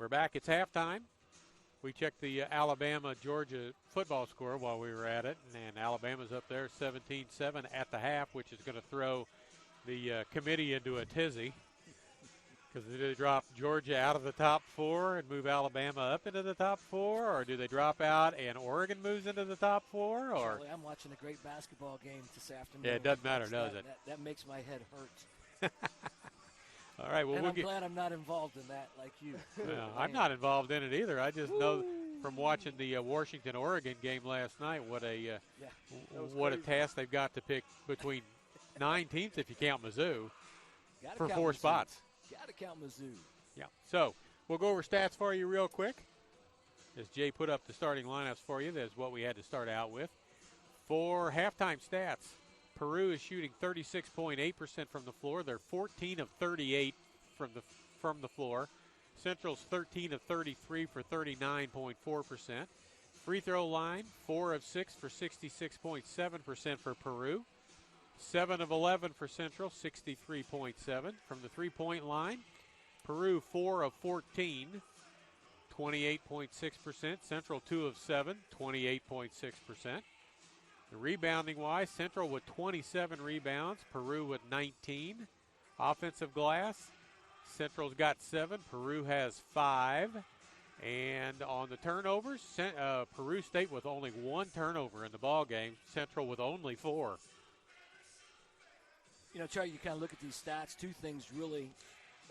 We're back. It's halftime. We checked the Alabama-Georgia football score while we were at it, and Alabama's up there 17-7 at the half, which is going to throw the committee into a tizzy because do they drop Georgia out of the top 4 and move Alabama up into the top 4, or do they drop out and Oregon moves into the top 4? Or Charlie, I'm watching a great basketball game this afternoon. Yeah, it doesn't matter, does it? That makes my head hurt. All right, well, and I'm glad I'm not involved in that like you. I'm not involved in it either. I just know from watching the Washington-Oregon game last night what a task they've got to pick between 9 teams, if you count Mizzou, for 4 spots. Got to count Mizzou. Yeah. So we'll go over stats for you real quick. As Jay put up the starting lineups for you, that's what we had to start out with. For halftime stats, Peru is shooting 36.8% from the floor. They're 14 of 38 from the floor. Central's 13 of 33 for 39.4%. Free throw line, 4 of 6 for 66.7% for Peru. 7 of 11 for Central, 63.7. From the three-point line, Peru 4 of 14, 28.6%. Central 2 of 7, 28.6%. The rebounding-wise, Central with 27 rebounds, Peru with 19. Offensive glass, Central's got 7, Peru has 5. And on the turnovers, Peru State with only 1 turnover in the ball game, Central with only 4. You know, Charlie, you kind of look at these stats. 2 things really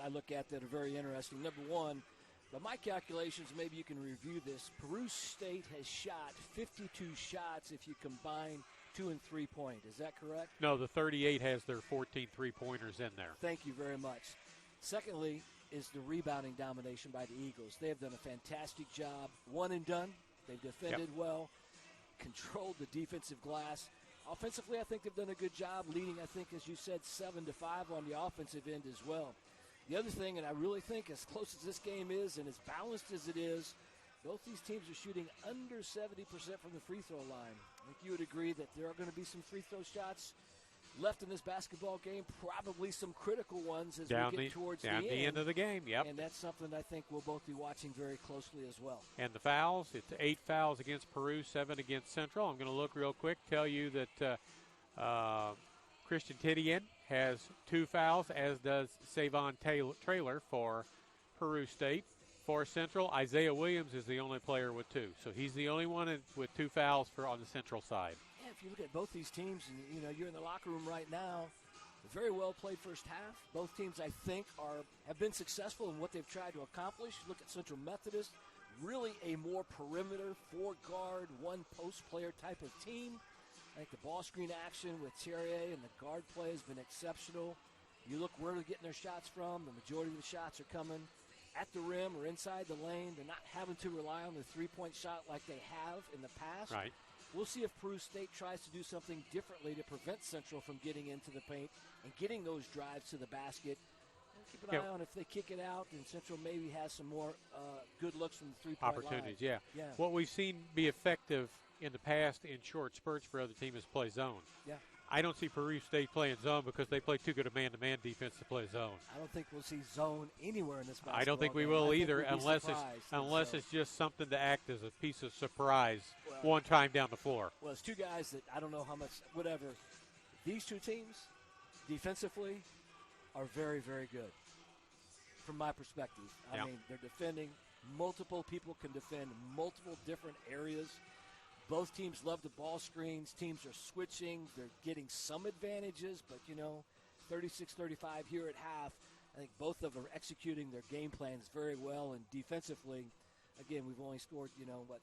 I look at that are very interesting. Number one, by my calculations, maybe you can review this. Peru State has shot 52 shots if you combine 2 and 3-point. Is that correct? No, the 38 has their 14 3-pointers in there. Thank you very much. Secondly is the rebounding domination by the Eagles. They have done a fantastic job. One and done. They've defended well, controlled the defensive glass. Offensively, I think they've done a good job leading, I think, as you said, 7-5 on the offensive end as well. The other thing, and I really think as close as this game is and as balanced as it is, both these teams are shooting under 70% from the free throw line. I think you would agree that there are going to be some free throw shots left in this basketball game, probably some critical ones as we get towards the end of the game. Yep. And that's something I think we'll both be watching very closely as well. And the fouls, it's 8 fouls against Peru, 7 against Central. I'm going to look real quick, tell you that Christian Titian has 2 fouls, as does Savon Traylor for Peru State. For Central, Isaiah Williams is the only player with 2. So he's the only one with 2 fouls on the Central side. Yeah, if you look at both these teams, and you know, you're in the locker room right now, a very well played first half. Both teams, I think, have been successful in what they've tried to accomplish. Look at Central Methodist, really a more perimeter, 4-guard, 1-post player type of team. I think the ball screen action with Thierry and the guard play has been exceptional. You look where they're getting their shots from. The majority of the shots are coming at the rim or inside the lane. They're not having to rely on the 3-point shot like they have in the past. Right. We'll see if Peru State tries to do something differently to prevent Central from getting into the paint and getting those drives to the basket. And keep an eye on if they kick it out, and Central maybe has some more good looks from the 3-point opportunities. line. Yeah. What we've seen be effective in the past in short spurts for other teams is play zone. Yeah. I don't see Peru State playing zone because they play too good a man-to-man defense to play zone. I don't think we'll see zone anywhere in this basketball I don't think we game. will either, unless it's just something to act as a piece of surprise one time down the floor. Well, it's 2 guys that I don't know how much, whatever. These 2 teams, defensively, are very, very good from my perspective. I mean, they're defending. Multiple people can defend multiple different areas. Both teams love the ball screens. Teams are switching. They're getting some advantages, but, 36-35 here at half. I think both of them are executing their game plans very well. And defensively, again, we've only scored,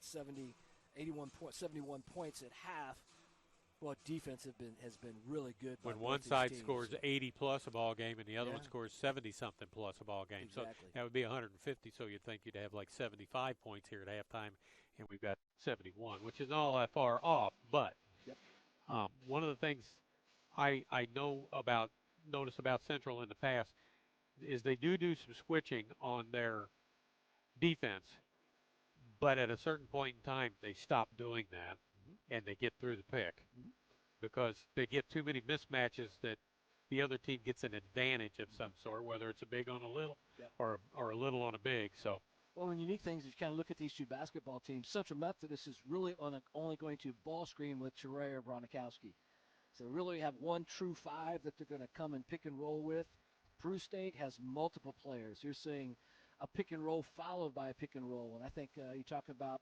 71 points at half. Well, defense has been really good. When one side scores 80-plus a ball game and the other one scores 70-something plus a ball game. Exactly. So that would be 150, so you'd think you'd have like 75 points here at halftime, and we've got 71, which is not all that far off. But one of the things I notice about Central in the past is they do some switching on their defense, but at a certain point in time they stop doing that. And they get through the pick because they get too many mismatches that the other team gets an advantage of some sort, whether it's a big on a little or a little on a big. So Well, one unique things is you kind of look at these two basketball teams. Central Methodist is really only going to ball screen with Teray or Bronikowski. So they really have one true five that they're going to come and pick and roll with. Peru State has multiple players. You're seeing a pick and roll followed by a pick and roll. And I think you talk about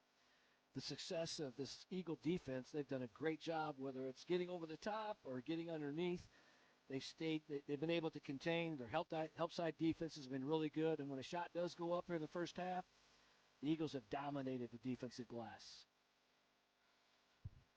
the success of this Eagle defense. They've done a great job, whether it's getting over the top or getting underneath. They've been able to contain. Their help side defense has been really good. And when a shot does go up here in the first half, the Eagles have dominated the defensive glass.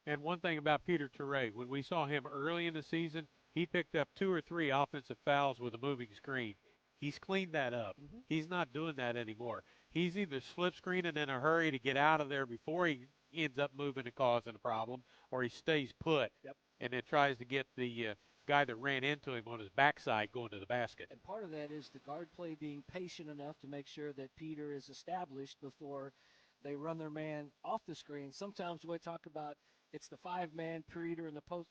And one thing about Peter Teray, when we saw him early in the season, he picked up 2 or 3 offensive fouls with a moving screen. He's cleaned that up. Mm-hmm. He's not doing that anymore. He's either slip screening in a hurry to get out of there before he ends up moving and causing a problem, or he stays put and then tries to get the guy that ran into him on his backside going to the basket. And part of that is the guard play being patient enough to make sure that Peter is established before they run their man off the screen. Sometimes we talk about it's the 5-man Peter and the post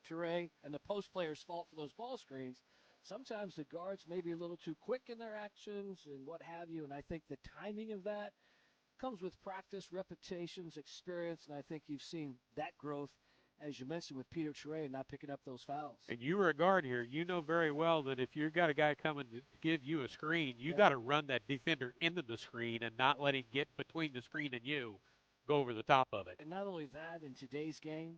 Teray and the post player's fault for those ball screens. Sometimes the guards may be a little too quick in their actions and what have you, and I think the timing of that comes with practice, repetitions, experience, and I think you've seen that growth, as you mentioned, with Peter Teray not picking up those fouls. And you were a guard here. You know very well that if you've got a guy coming to give you a screen, you got to run that defender into the screen and not let him get between the screen and you, go over the top of it. And not only that, in today's game,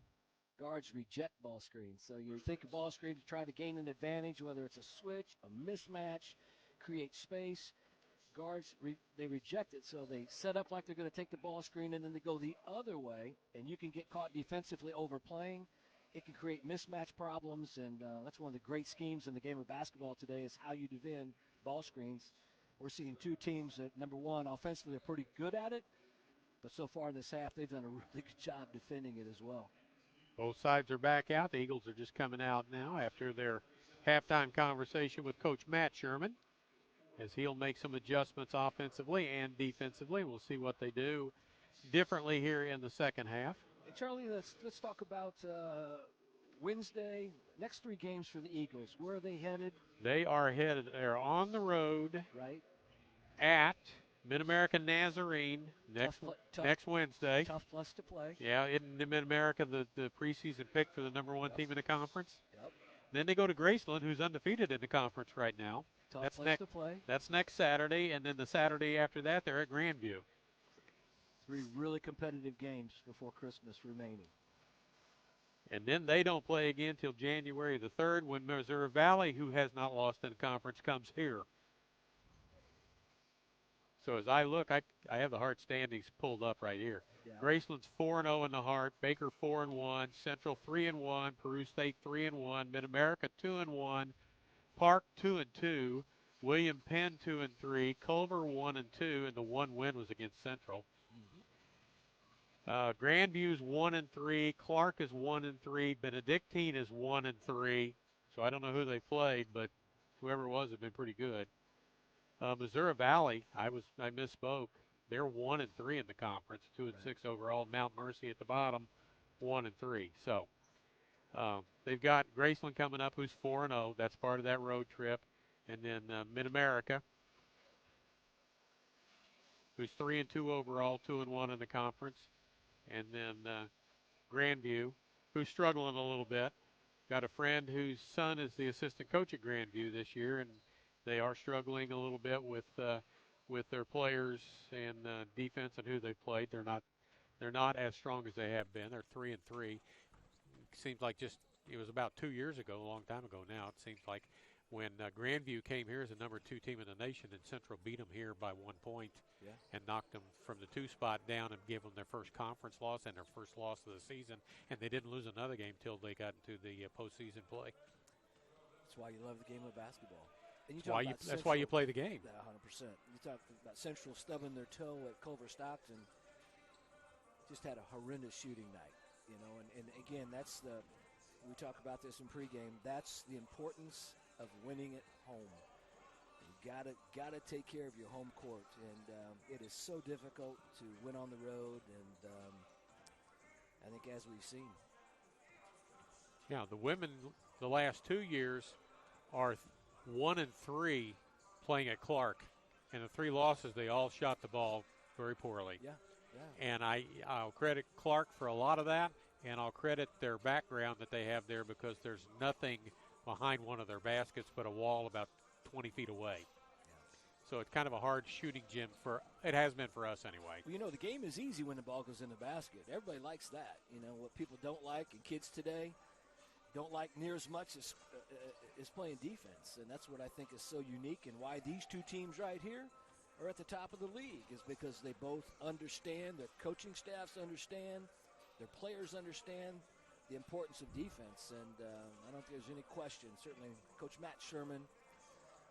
guards reject ball screens. So you think of ball screen to try to gain an advantage, whether it's a switch, a mismatch, create space. Guards, they reject it, so they set up like they're going to take the ball screen, and then they go the other way, and you can get caught defensively overplaying. It can create mismatch problems, and that's one of the great schemes in the game of basketball today is how you defend ball screens. We're seeing two teams that, number one, offensively are pretty good at it, but so far in this half, they've done a really good job defending it as well. Both sides are back out. The Eagles are just coming out now after their halftime conversation with Coach Matt Sherman, as he'll make some adjustments offensively and defensively. We'll see what they do differently here in the second half. Hey, Charlie, let's talk about Wednesday. Next 3 games for the Eagles. Where are they headed? They're on the road at Mid-America Nazarene next Wednesday. Tough place to play. Yeah, in Mid-America, the preseason pick for the number 1 team in the conference. Yep. Then they go to Graceland, who's undefeated in the conference right now. Tough place to play. That's next Saturday, and then the Saturday after that, they're at Grandview. 3 really competitive games before Christmas remaining. And then they don't play again till January the 3rd when Missouri Valley, who has not lost in the conference, comes here. So as I look, I have the Hart standings pulled up right here. Yeah. Graceland's 4-0 in the Hart, Baker 4-1, Central 3-1, Peru State 3-1, Mid-America 2-1, Park 2-2, William Penn 2-3, Culver 1-2, and the one win was against Central. Grandview's 1-3, Clark is 1-3, Benedictine is 1-3. So I don't know who they played, but whoever it was has been pretty good. Missouri Valley, I misspoke. They're 1-3 in the conference, 2-6 overall. Mount Mercy at the bottom, 1-3. So they've got Graceland coming up, who's 4-0. That's part of that road trip, and then Mid-America, who's 3-2 overall, 2-1 in the conference, and then Grandview, who's struggling a little bit. Got a friend whose son is the assistant coach at Grandview this year, and they are struggling a little bit with their players and defense and who they've played. They're not as strong as they have been. They're 3-3. Seems like it was about 2 years ago, a long time ago now. It seems like when Grandview came here as the number 2 team in the nation, and Central beat them here by 1 point and knocked them from the 2 spot down and gave them their first conference loss and their first loss of the season. And they didn't lose another game till they got into the postseason play. That's why you love the game of basketball. And That's why you play the game. 100%. You talk about Central stubbing their toe at Culver Stockton. Just had a horrendous shooting night, and again, we talk about this in pregame. That's the importance of winning at home. You gotta take care of your home court, and it is so difficult to win on the road. And I think as we've seen, the women the last 2 years are 1-3 playing at Clark. And the 3 losses, they all shot the ball very poorly. Yeah. And I'll credit Clark for a lot of that, and I'll credit their background that they have there because there's nothing behind one of their baskets but a wall about 20 feet away. So it's kind of a hard shooting gym it has been for us anyway. Well, the game is easy when the ball goes in the basket. Everybody likes that. What people don't like, and kids today don't like near as much as playing defense. And that's what I think is so unique, and why these two teams right here are at the top of the league, is because they both understand, their coaching staffs understand, their players understand the importance of defense. And I don't think there's any question. Certainly Coach Matt Sherman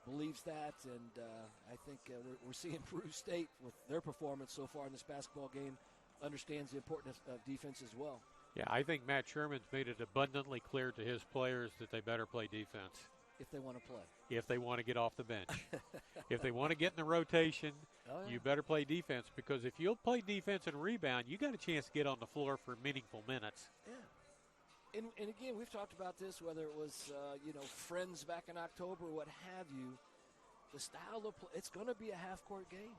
believes that, and I think we're seeing Peru State with their performance so far in this basketball game understands the importance of defense as well. Yeah, I think Matt Sherman's made it abundantly clear to his players that they better play defense. If they want to play. If they want to get off the bench. If they want to get in the rotation, you better play defense, because if you'll play defense and rebound, you got a chance to get on the floor for meaningful minutes. Yeah. And again, we've talked about this, whether it was, friends back in October or what have you. The style of play, it's going to be a half-court game.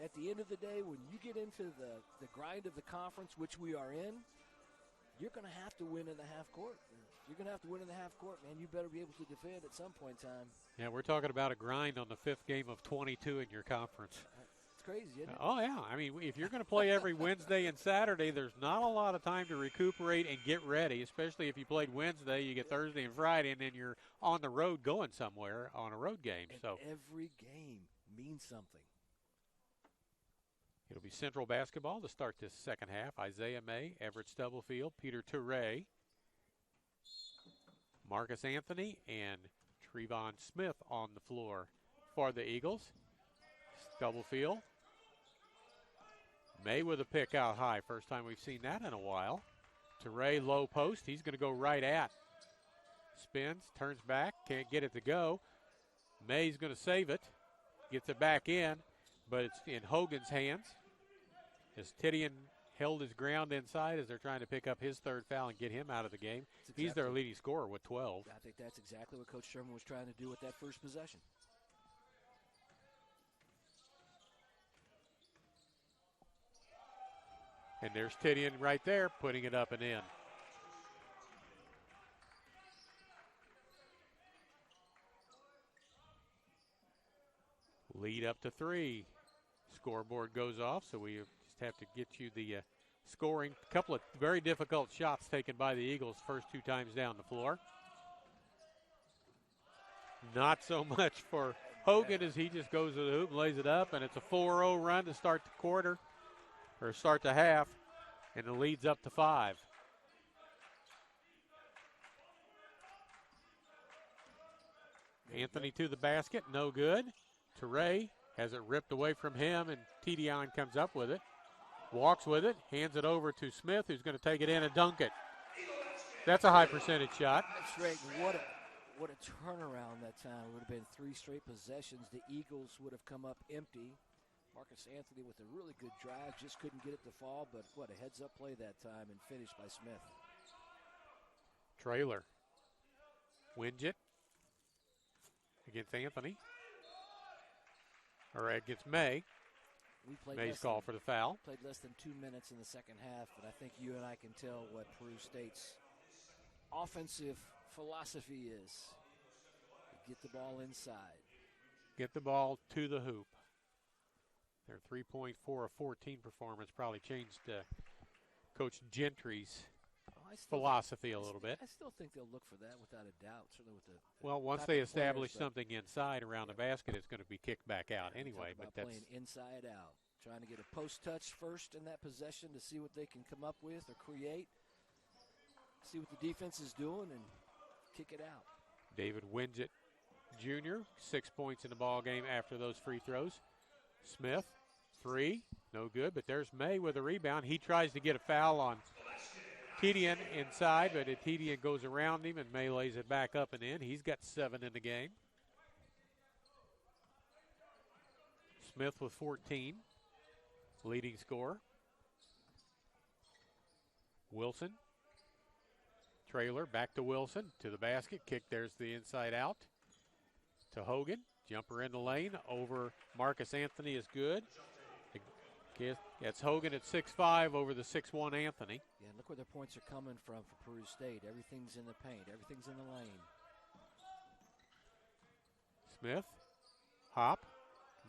At the end of the day, when you get into the grind of the conference, which we are in, you're going to have to win in the half court. You're going to have to win in the half court, man. You better be able to defend at some point in time. Yeah, we're talking about a grind on the 5th game of 22 in your conference. It's crazy, isn't it? Oh, yeah. I mean, if you're going to play every Wednesday and Saturday, there's not a lot of time to recuperate and get ready, especially if you played Wednesday, you get Thursday and Friday, and then you're on the road going somewhere on a road game. And so every game means something. It'll be Central basketball to start this second half. Isaiah May, Everett Stubblefield, Peter Touré, Marcus Anthony, and Trevon Smith on the floor for the Eagles. Stubblefield. May with a pick out high. First time we've seen that in a while. Touré low post. He's going to go right at. Spins, turns back, can't get it to go. May's going to save it. Gets it back in, but it's in Hogan's hands. As Titian held his ground inside as they're trying to pick up his 3rd foul and get him out of the game. He's their leading scorer with 12. I think that's exactly what Coach Sherman was trying to do with that first possession. And there's Titian right there, putting it up and in. Lead up to 3. Scoreboard goes off, so we just have to get you the scoring. A couple of very difficult shots taken by the Eagles first 2 times down the floor. Not so much for Hogan as he just goes to the hoop and lays it up, and it's a 4-0 run to start the quarter, or start the half, and it leads up to 5. Anthony to the basket, no good. Touré has it ripped away from him, and Titian comes up with it. Walks with it, hands it over to Smith, who's going to take it in and dunk it. That's a high percentage shot. That's right. What a turnaround that time. It would have been 3 straight possessions. The Eagles would have come up empty. Marcus Anthony with a really good drive, just couldn't get it to fall, but what a heads-up play that time and finished by Smith. Trailer. Winget against Anthony. Or against May. May's call for the foul. Played less than 2 minutes in the second half, but I think you and I can tell what Peru State's offensive philosophy is. Get the ball inside. Get the ball to the hoop. Their 3.4 of 14 performance probably changed Coach Gentry's philosophy a little bit. I still think they'll look for that without a doubt. Certainly with the well, once they establish something inside around the basket, it's going to be kicked back out anyway. But that's playing inside out, trying to get a post touch first in that possession to see what they can come up with or create, see what the defense is doing, and kick it out. David Winget Jr., 6 points in the ball game after those free throws. Smith, 3, no good, but there's May with a rebound. He tries to get a foul on Titian inside, but Titian goes around him and May lays it back up and in. He's got 7 in the game. Smith with 14, leading scorer. Wilson, trailer, back to Wilson, to the basket. Kick, there's the inside out. to Hogan. Jumper in the lane over Marcus Anthony is good. That's Hogan at 6'5" over the 6'1" Anthony. Yeah, look where their points are coming from for Peru State. Everything's in the paint. Everything's in the lane. Smith, hop,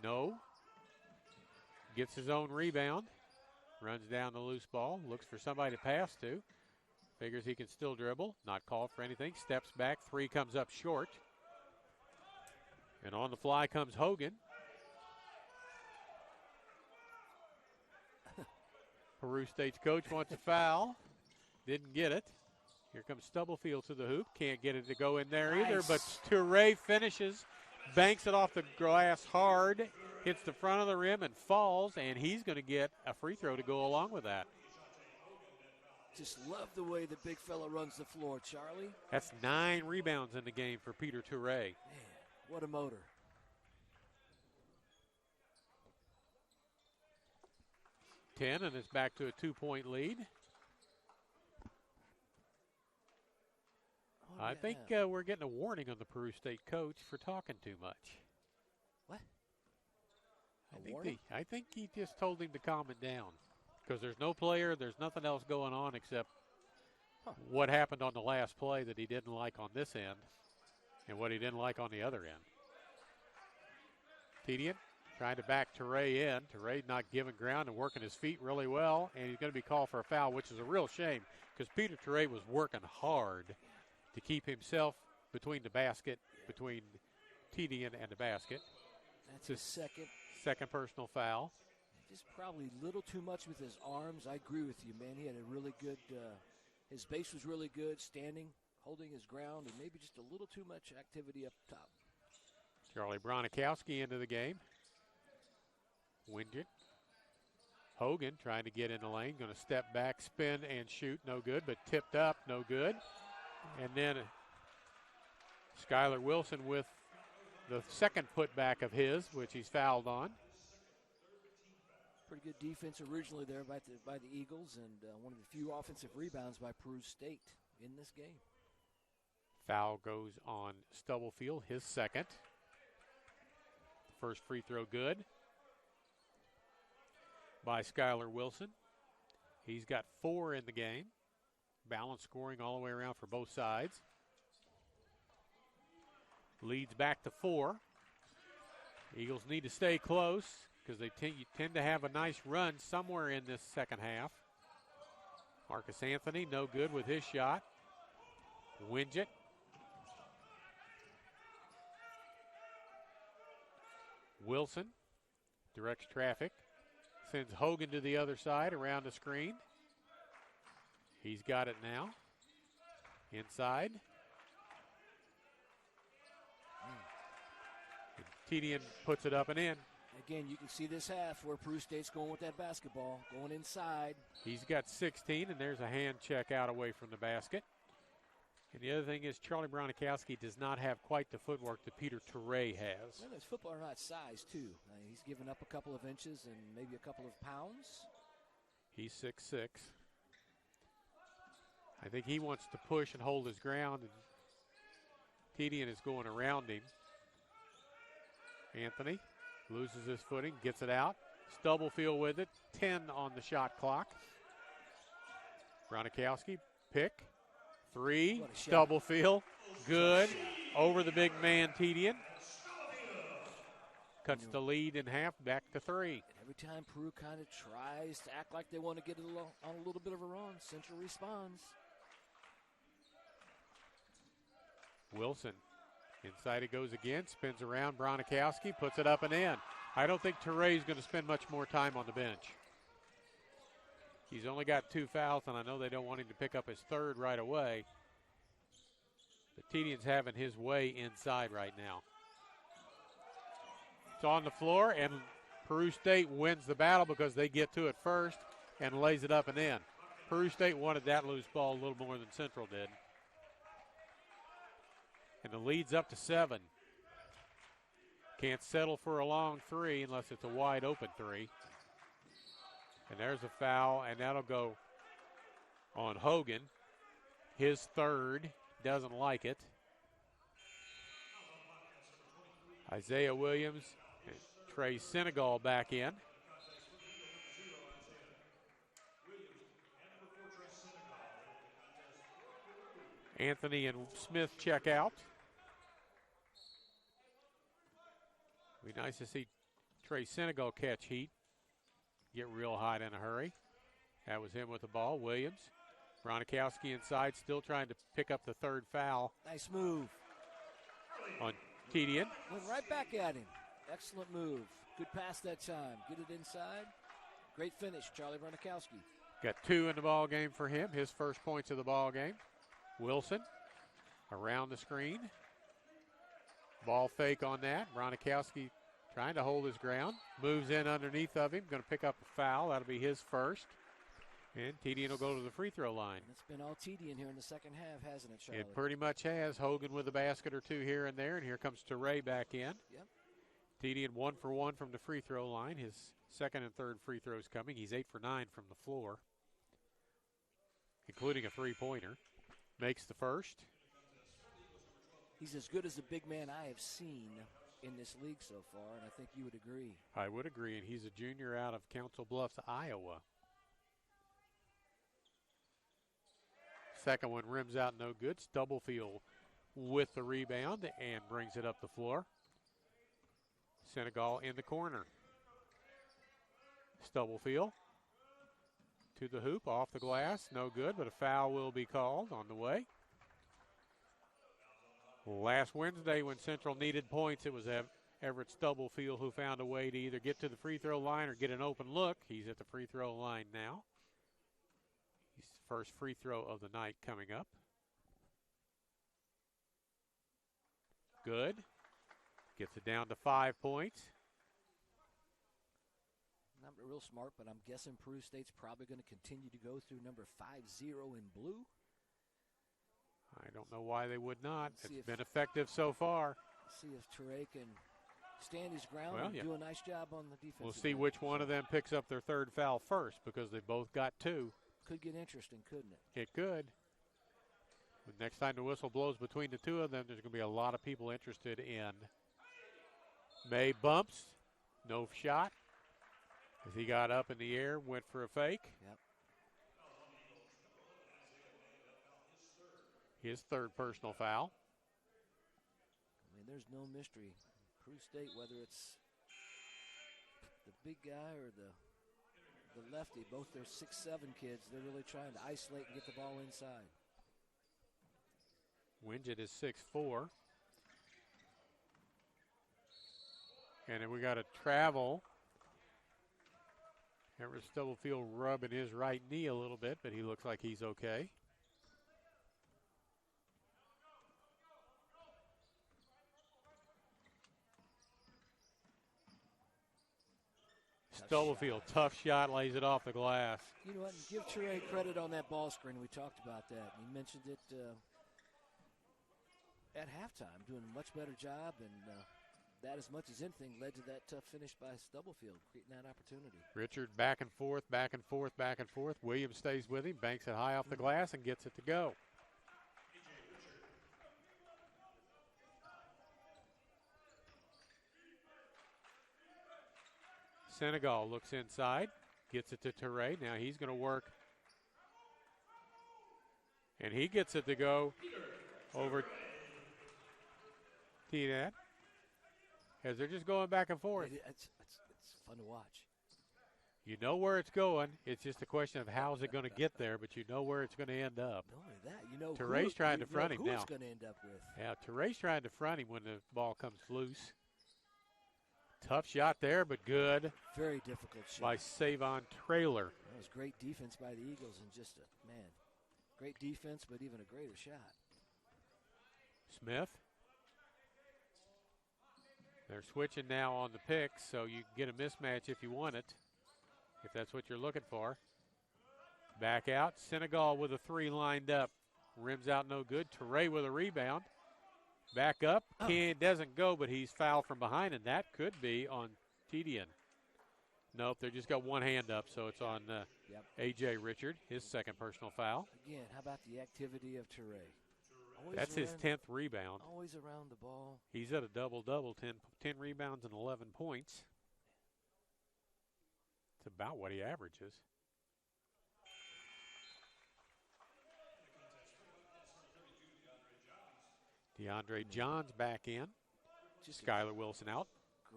no. Gets his own rebound. Runs down the loose ball. Looks for somebody to pass to. Figures he can still dribble. Not called for anything. Steps back. Three comes up short. And on the fly comes Hogan. Peru State's coach wants a foul. Didn't get it. Here comes Stubblefield to the hoop. Can't get it to go in there either, but Toure finishes, banks it off the glass hard, hits the front of the rim and falls, and he's going to get a free throw to go along with that. Just love the way the big fella runs the floor, Charlie. That's 9 rebounds in the game for Peter Toure. Man, what a motor. And it's back to a 2-point lead. Oh, I think we're getting a warning on the Peru State coach for talking too much. What? I think he just told him to calm it down because there's no player, there's nothing else going on except what happened on the last play that he didn't like on this end and what he didn't like on the other end. Tedian trying to back Toure in. Toure not giving ground and working his feet really well, and he's going to be called for a foul, which is a real shame because Peter Toure was working hard to keep himself between the basket, between Tedian and the basket. That's his second personal foul. Just probably a little too much with his arms. I agree with you, man. He had a really good, his base was really good, standing, holding his ground, and maybe just a little too much activity up top. Charlie Bronikowski into the game. Wingett. Hogan trying to get in the lane, going to step back, spin, and shoot. No good, but tipped up, no good. And then Skylar Wilson with the second putback of his, which he's fouled on. Pretty good defense originally there by the Eagles, and one of the few offensive rebounds by Peru State in this game. Foul goes on Stubblefield, his second. First free throw good by Skylar Wilson. He's got 4 in the game. Balanced scoring all the way around for both sides. Leads back to 4. Eagles need to stay close because they tend to have a nice run somewhere in this second half. Marcus Anthony, no good with his shot. Wingett. Wilson directs traffic. Sends Hogan to the other side around the screen. He's got it now. Inside. Tedian puts it up and in. Again, you can see this half where Peru State's going with that basketball, going inside. He's got 16, and there's a hand check out away from the basket. And the other thing is Charlie Bronikowski does not have quite the footwork that Peter Toure has. Well, his football are not size, too. He's given up a couple of inches and maybe a couple of pounds. He's 6'6". I think he wants to push and hold his ground. And Tedian is going around him. Anthony loses his footing, gets it out. Stubblefield with it, 10 on the shot clock. Bronikowski, pick. 3, Stubblefield, good, over the big man Tedian. Cuts the lead in half, back to 3. Every time Peru kind of tries to act like they want to get on a little bit of a run, Central responds. Wilson, inside it goes again, spins around, Bronikowski puts it up and in. I don't think Toure's going to spend much more time on the bench. He's only got 2 fouls, and I know they don't want him to pick up his third right away. But Tedian's having his way inside right now. It's on the floor, and Peru State wins the battle because they get to it first and lays it up and in. Peru State wanted that loose ball a little more than Central did. And the lead's up to 7. Can't settle for a long 3 unless it's a wide open 3. And there's a foul, and that'll go on Hogan. His third, doesn't like it. Isaiah Williams and Trey Senegal back in. Anthony and Smith check out. Be nice to see Trey Senegal catch heat. Get real hot in a hurry. That was him with the ball. Williams. Bronikowski inside, still trying to pick up the third foul. Nice move. On Tedian. Went right back at him. Excellent move. Good pass that time. Get it inside. Great finish, Charlie Bronikowski. Got 2 in the ball game for him. His first points of the ball game. Wilson around the screen. Ball fake on that. Bronikowski trying to hold his ground. Moves in underneath of him. Going to pick up a foul. That'll be his first. And Tedian will go to the free throw line. It's been all Tedian here in the second half, hasn't it, Charlie? It pretty much has. Hogan with a basket or 2 here and there. And here comes Teray back in. Yep. Tedian 1 for 1 from the free throw line. His second and third free throws coming. He's 8 for 9 from the floor, including a three-pointer. Makes the first. He's as good as a big man I have seen in this league so far, and I think you would agree. I would agree, and he's a junior out of Council Bluffs, Iowa. Second one rims out no good. Stubblefield with the rebound and brings it up the floor. Senegal in the corner. Stubblefield to the hoop, off the glass, no good, but a foul will be called on the way. Last Wednesday when Central needed points, it was Everett Stubblefield who found a way to either get to the free throw line or get an open look. He's at the free throw line now. He's the first free throw of the night coming up. Good. Gets it down to 5 points. Not real smart, but I'm guessing Peru State's probably going to continue to go through number 5-0 in blue. I don't know why they would not. It's been effective so far. See if Teray can stand his ground and do a nice job on the defense. We'll see which one of them picks up their third foul first, because they both got 2. Could get interesting, couldn't it? It could. The next time the whistle blows between the two of them, there's going to be a lot of people interested in. May bumps. No shot. As he got up in the air, went for a fake. Yep. His third personal foul. I mean, there's no mystery. Peru State, whether it's the big guy or the lefty, both they're 6'7" kids. They're really trying to isolate and get the ball inside. Winget is 6'4". And then we got a travel. Everett Stubblefield rubbing his right knee a little bit, but he looks like he's okay. Stubblefield, tough shot, lays it off the glass. You know what? Give Teray credit on that ball screen. We talked about that. He mentioned it at halftime, doing a much better job, and that, as much as anything, led to that tough finish by Stubblefield, creating that opportunity. Richard back and forth, back and forth, back and forth. Williams stays with him, banks it high off the glass, and gets it to go. Senegal looks inside, gets it to Teray. Now he's going to work, and he gets it to go over T-Net. As they're just going back and forth. It's fun to watch. You know where it's going. It's just a question of how's it going to get there, but you know where it's going to end up. Not only that, you know Teray's trying to front him now. Who's going to end up with? Yeah, Teray's trying to front him when the ball comes loose. Tough shot there, but good. Very difficult shot. By Savon Traylor. That was great defense by the Eagles, and just great defense, but even a greater shot. Smith. They're switching now on the pick, so you can get a mismatch if you want it, if that's what you're looking for. Back out. Senegal with a 3 lined up. Rims out no good. Teray with a rebound. Back up. Doesn't go, but he's fouled from behind, and that could be on Tedian. Nope, they just got one hand up, so it's on A.J. Richard, his second personal foul. Again, how about the activity of Teray? That's his 10th rebound. Always around the ball. He's at a double-double, 10 rebounds and 11 points. It's about what he averages. DeAndre Johns back in. Skylar Wilson out.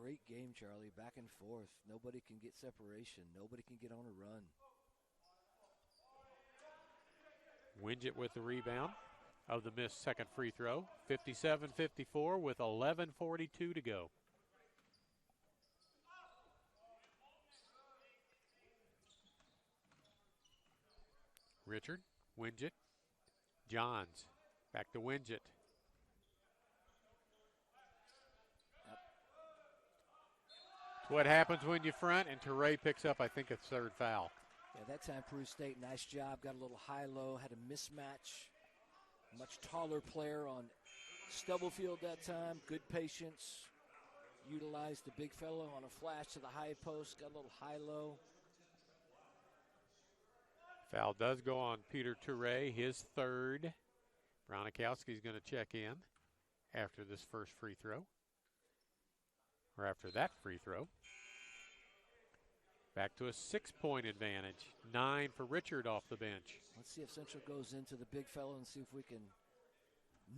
Great game, Charlie. Back and forth. Nobody can get separation. Nobody can get on a run. Wingett with the rebound of the missed second free throw. 57-54 with 11:42 to go. Richard, Wingett, Johns, back to Wingett. It's what happens when you front, and Teray picks up, I think, a third foul. Yeah, that time Peru State, nice job. Got a little high-low, had a mismatch. Much taller player on Stubblefield that time. Good patience. Utilized the big fellow on a flash to the high post. Got a little high-low. Foul does go on Peter Teray, his third. Bronikowski's going to check in after this first free throw. Or after that free throw. Back to a 6-point advantage. 9 for Richard off the bench. Let's see if Central goes into the big fellow and see if we can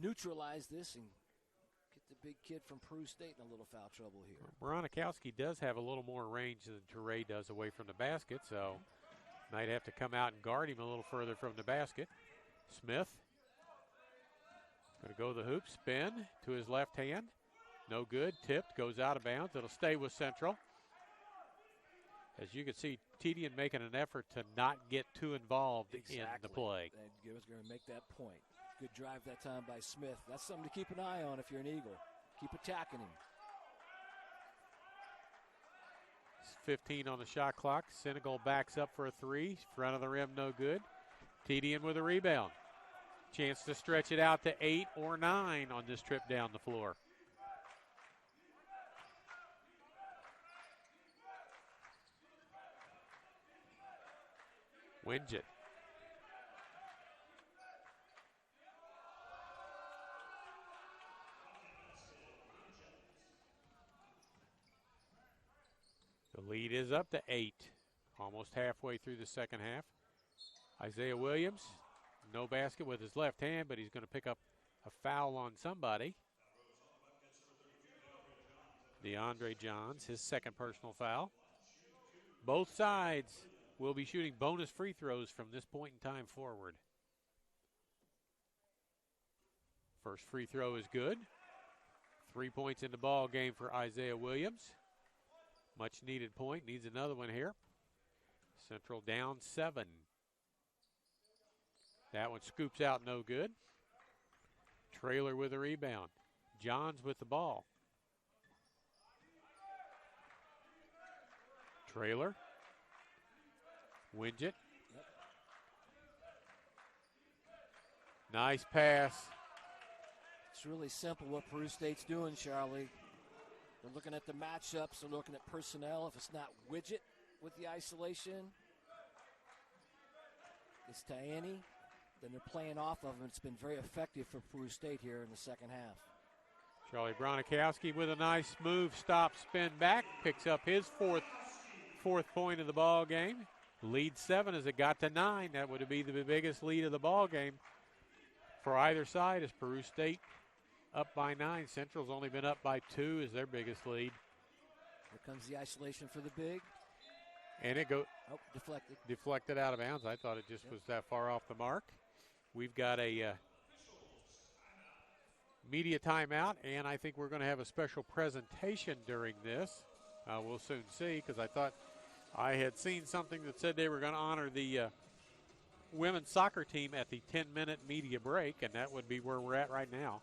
neutralize this and get the big kid from Peru State in a little foul trouble here. Bronikowski does have a little more range than Teray does away from the basket, so might have to come out and guard him a little further from the basket. Smith going to go to the hoop, spin to his left hand. No good, tipped, goes out of bounds. It'll stay with Central. As you can see, Tedian making an effort to not get too involved in the play. And was going to make that point. Good drive that time by Smith. That's something to keep an eye on if you're an Eagle. Keep attacking him. 15 on the shot clock. Senegal backs up for a three. Front of the rim, no good. Tedian with a rebound. Chance to stretch it out to 8 or 9 on this trip down the floor. Wingett. The lead is up to 8, almost halfway through the second half. Isaiah Williams, no basket with his left hand, but he's going to pick up a foul on somebody. DeAndre Johns, his second personal foul. Both sides will be shooting bonus free throws from this point in time forward. First free throw is good. 3 points in the ball game for Isaiah Williams. Much needed point, needs another one here. Central down 7. That one scoops out, no good. Trailer with a rebound. Johns with the ball. Trailer. Wingett. Yep. Nice pass. It's really simple what Peru State's doing, Charlie. They're looking at the matchups. They're looking at personnel. If it's not Wingett with the isolation, it's Tiani. Then they're playing off of him. It's been very effective for Peru State here in the second half. Charlie Bronikowski with a nice move, stop, spin back, picks up his fourth point of the ball game. Lead 7 as it got to 9. That would be the biggest lead of the ball game for either side as Peru State up by 9. Central's only been up by 2 as their biggest lead. Here comes the isolation for the big. And it deflected out of bounds. I thought it just was that far off the mark. We've got a media timeout, and I think we're going to have a special presentation during this. We'll soon see, because I thought I had seen something that said they were going to honor the women's soccer team at the 10-minute media break, and that would be where we're at right now.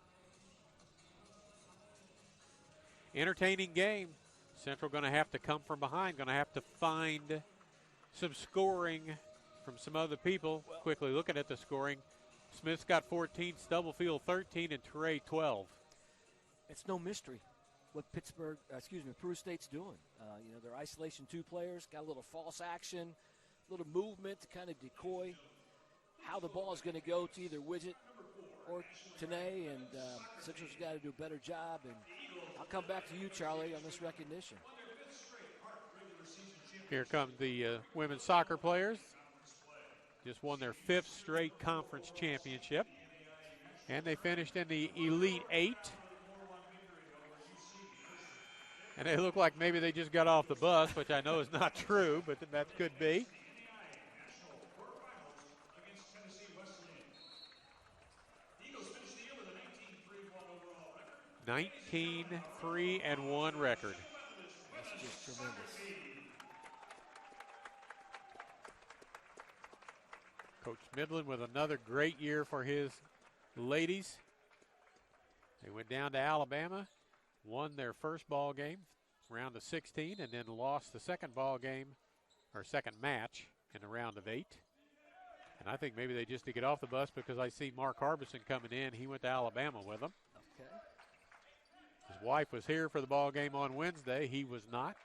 Entertaining game. Central going to have to come from behind, going to have to find some scoring from some other people. Quickly looking at the scoring. Smith's got 14, Stubblefield 13, and Teray 12. It's no mystery what Peru State's doing. Their isolation 2 players, got a little false action, a little movement to kind of decoy how the ball is going to go to either Wingett or Tanae, and Central's got to do a better job. And I'll come back to you, Charlie, on this recognition. Here come the women's soccer players. Just won their 5th straight conference championship. And they finished in the Elite 8. And they look like maybe they just got off the bus, which I know is not true, but that could be. (19-3-1) record. That's just tremendous. Coach Midland with another great year for his ladies. They went down to Alabama, won their first ball game, round of 16, and then lost the second ball game, or second match, in the round of 8. And I think maybe they just to get off the bus because I see Mark Harbison coming in. He went to Alabama with them. Okay. His wife was here for the ball game on Wednesday. He was not.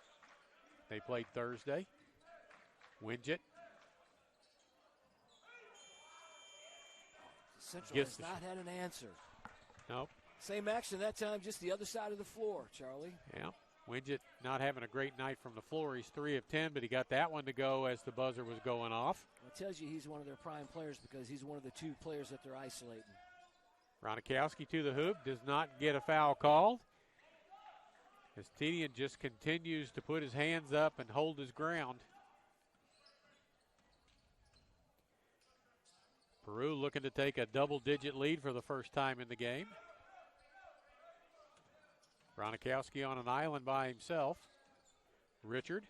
They played Thursday. Widget. Central has not had an answer. Nope. Same action that time, just the other side of the floor, Charlie. Yeah. Widget not having a great night from the floor. He's 3 of 10, but he got that one to go as the buzzer was going off. It tells you he's one of their prime players because he's one of the 2 players that they're isolating. Ronikowski to the hoop, does not get a foul called. As Tedian just continues to put his hands up and hold his ground. Peru looking to take a double-digit lead for the first time in the game. Ronikowski on an island by himself. Richard.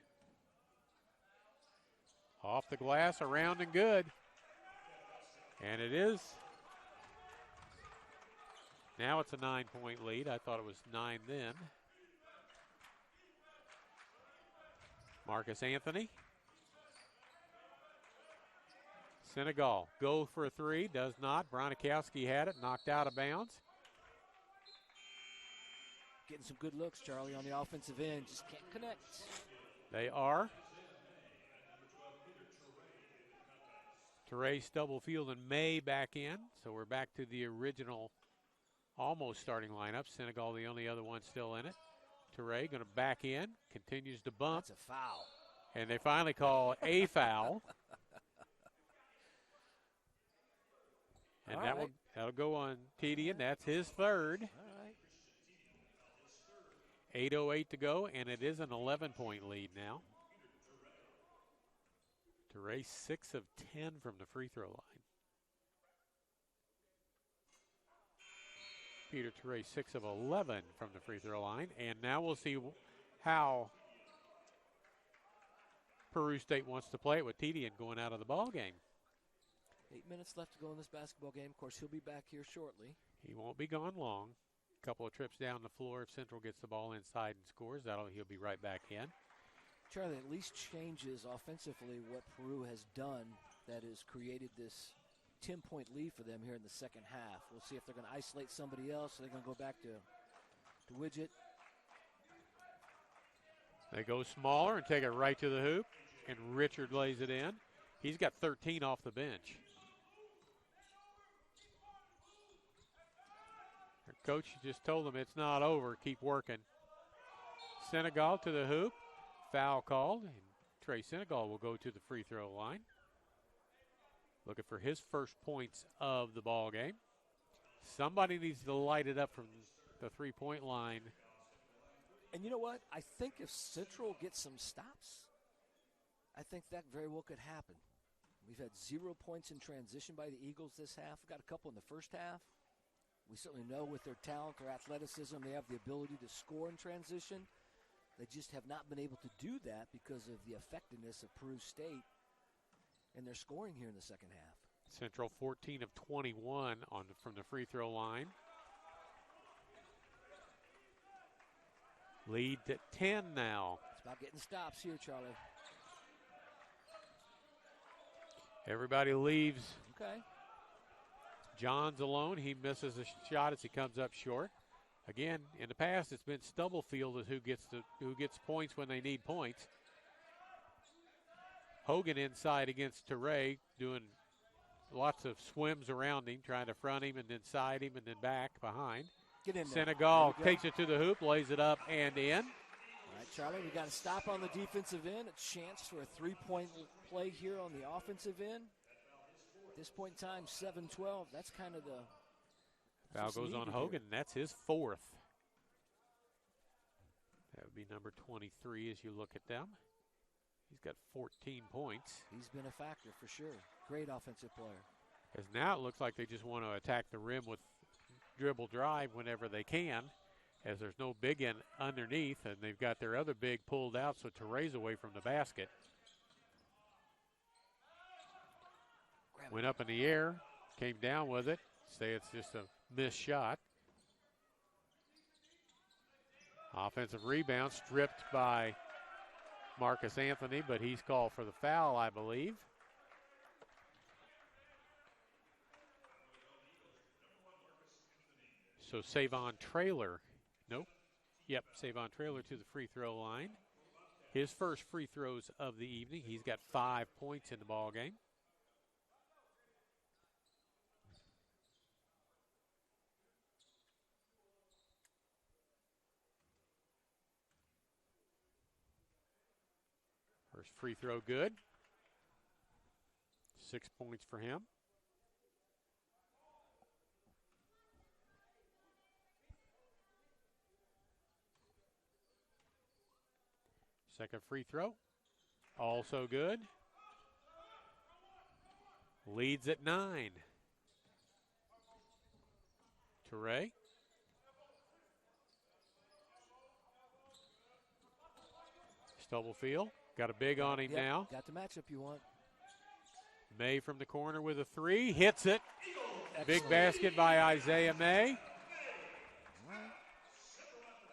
Off the glass, around and good. And it is. Now it's a 9-point lead. I thought it was 9 then. Marcus Anthony. Senegal go for a 3, does not. Bronikowski had it, knocked out of bounds. Getting some good looks, Charlie, on the offensive end. Just can't connect. They are. Teray, Stubblefield, and May back in. So we're back to the original almost starting lineup. Senegal the only other one still in it. Teray going to back in, continues to bump. That's a foul. And they finally call a foul. And that'll go on Tedian. That's his 3rd. All right. 8:08 to go, and it is an 11-point lead now. Teray 6 of 10 from the free throw line. Peter Teray 6 of 11 from the free throw line. And now we'll see how Peru State wants to play it with Tedian going out of the ball game. 8 minutes left to go in this basketball game. Of course, he'll be back here shortly. He won't be gone long. A couple of trips down the floor. If Central gets the ball inside and scores, he'll be right back in. Charlie, at least changes offensively what Peru has done that has created this 10-point lead for them here in the second half. We'll see if they're going to isolate somebody else. Or they're going to go back to Widget. They go smaller and take it right to the hoop, and Richard lays it in. He's got 13 off the bench. Their coach just told them it's not over, keep working. Senegal to the hoop, foul called, and Trey Senegal will go to the free throw line. Looking for his first points of the ball game. Somebody needs to light it up from the three-point line. And you know what? I think if Central gets some stops, I think that very well could happen. We've had 0 points in transition by the Eagles this half. We've got a couple in the first half. We certainly know with their talent, their athleticism, they have the ability to score in transition. They just have not been able to do that because of the effectiveness of Peru State and their scoring here in the second half. Central 14 of 21 from the free throw line. Lead to 10 now. It's about getting stops here, Charlie. Everybody leaves. Okay. Johns alone. He misses a shot as he comes up short. Again, in the past, it's been Stubblefield who gets points when they need points. Hogan inside against Teray, doing lots of swims around him, trying to front him and then side him and then back behind. Get in there. Senegal takes it to the hoop, lays it up and in. All right, Charlie, we got to stop on the defensive end. A chance for a three-point play here on the offensive end. At this point in time, 7-12. That's kind of the foul goes on Hogan, and that's his fourth. That would be number 23 as you look at them. He's got 14 points. He's been a factor for sure. Great offensive player. As now it looks like they just want to attack the rim with dribble drive whenever they can, as there's no big end underneath, and they've got their other big pulled out, so Teray's away from the basket. Went up in the air, came down with it. Say it's just a missed shot. Offensive rebound stripped by Marcus Anthony, but he's called for the foul, I believe. So Savon Traylor, nope. Yep, Savon Traylor to the free throw line. His first free throws of the evening. He's got 5 points in the ball game. First free throw good. 6 points for him. Second free throw, also good. Leads at 9. Teray. Stubblefield got a big on him now. Got the matchup you want. May from the corner with a 3, hits it. Excellent. Big basket by Isaiah May.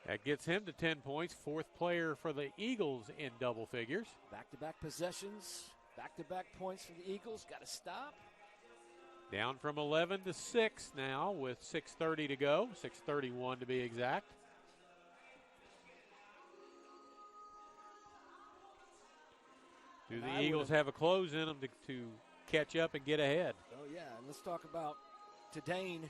That gets him to 10 points, fourth player for the Eagles in double figures. Back-to-back possessions, back-to-back points for the Eagles. Got to stop. Down from 11 to 6 now with 6:30 to go, 6:31 to be exact. Do the Eagles have a close in them to catch up and get ahead? Oh, yeah. And let's talk about Tadane.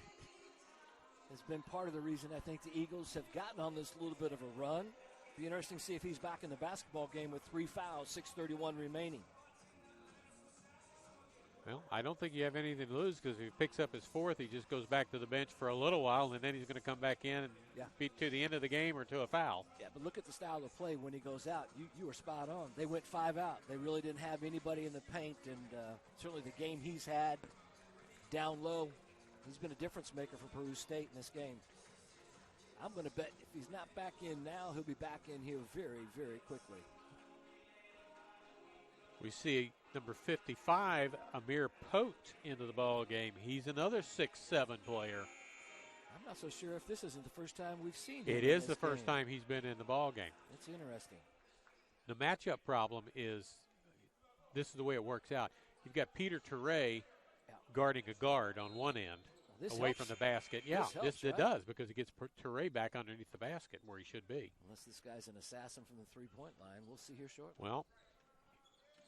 Has been part of the reason I think the Eagles have gotten on this little bit of a run. Be interesting to see if he's back in the basketball game with 3 fouls, 6:31 remaining. Well, I don't think you have anything to lose because if he picks up his fourth, he just goes back to the bench for a little while, and then he's going to come back in and be to the end of the game or to a foul. Yeah, but look at the style of play when he goes out. You were spot on. They went 5 out. They really didn't have anybody in the paint, and certainly the game he's had down low, he's been a difference maker for Peru State in this game. I'm going to bet if he's not back in now, he'll be back in here very, very quickly. We see number 55, Amir Pote, into the ball game. He's another 6'7" player. I'm not so sure if this isn't the first time we've seen him. It is the first time he's been in the ball game. That's interesting. The matchup problem is this is the way it works out. You've got Peter Teray guarding a guard on one end. Away from the basket. Yeah, it does because it gets Teray back underneath the basket where he should be. Unless this guy's an assassin from the three-point line. We'll see here shortly. Well,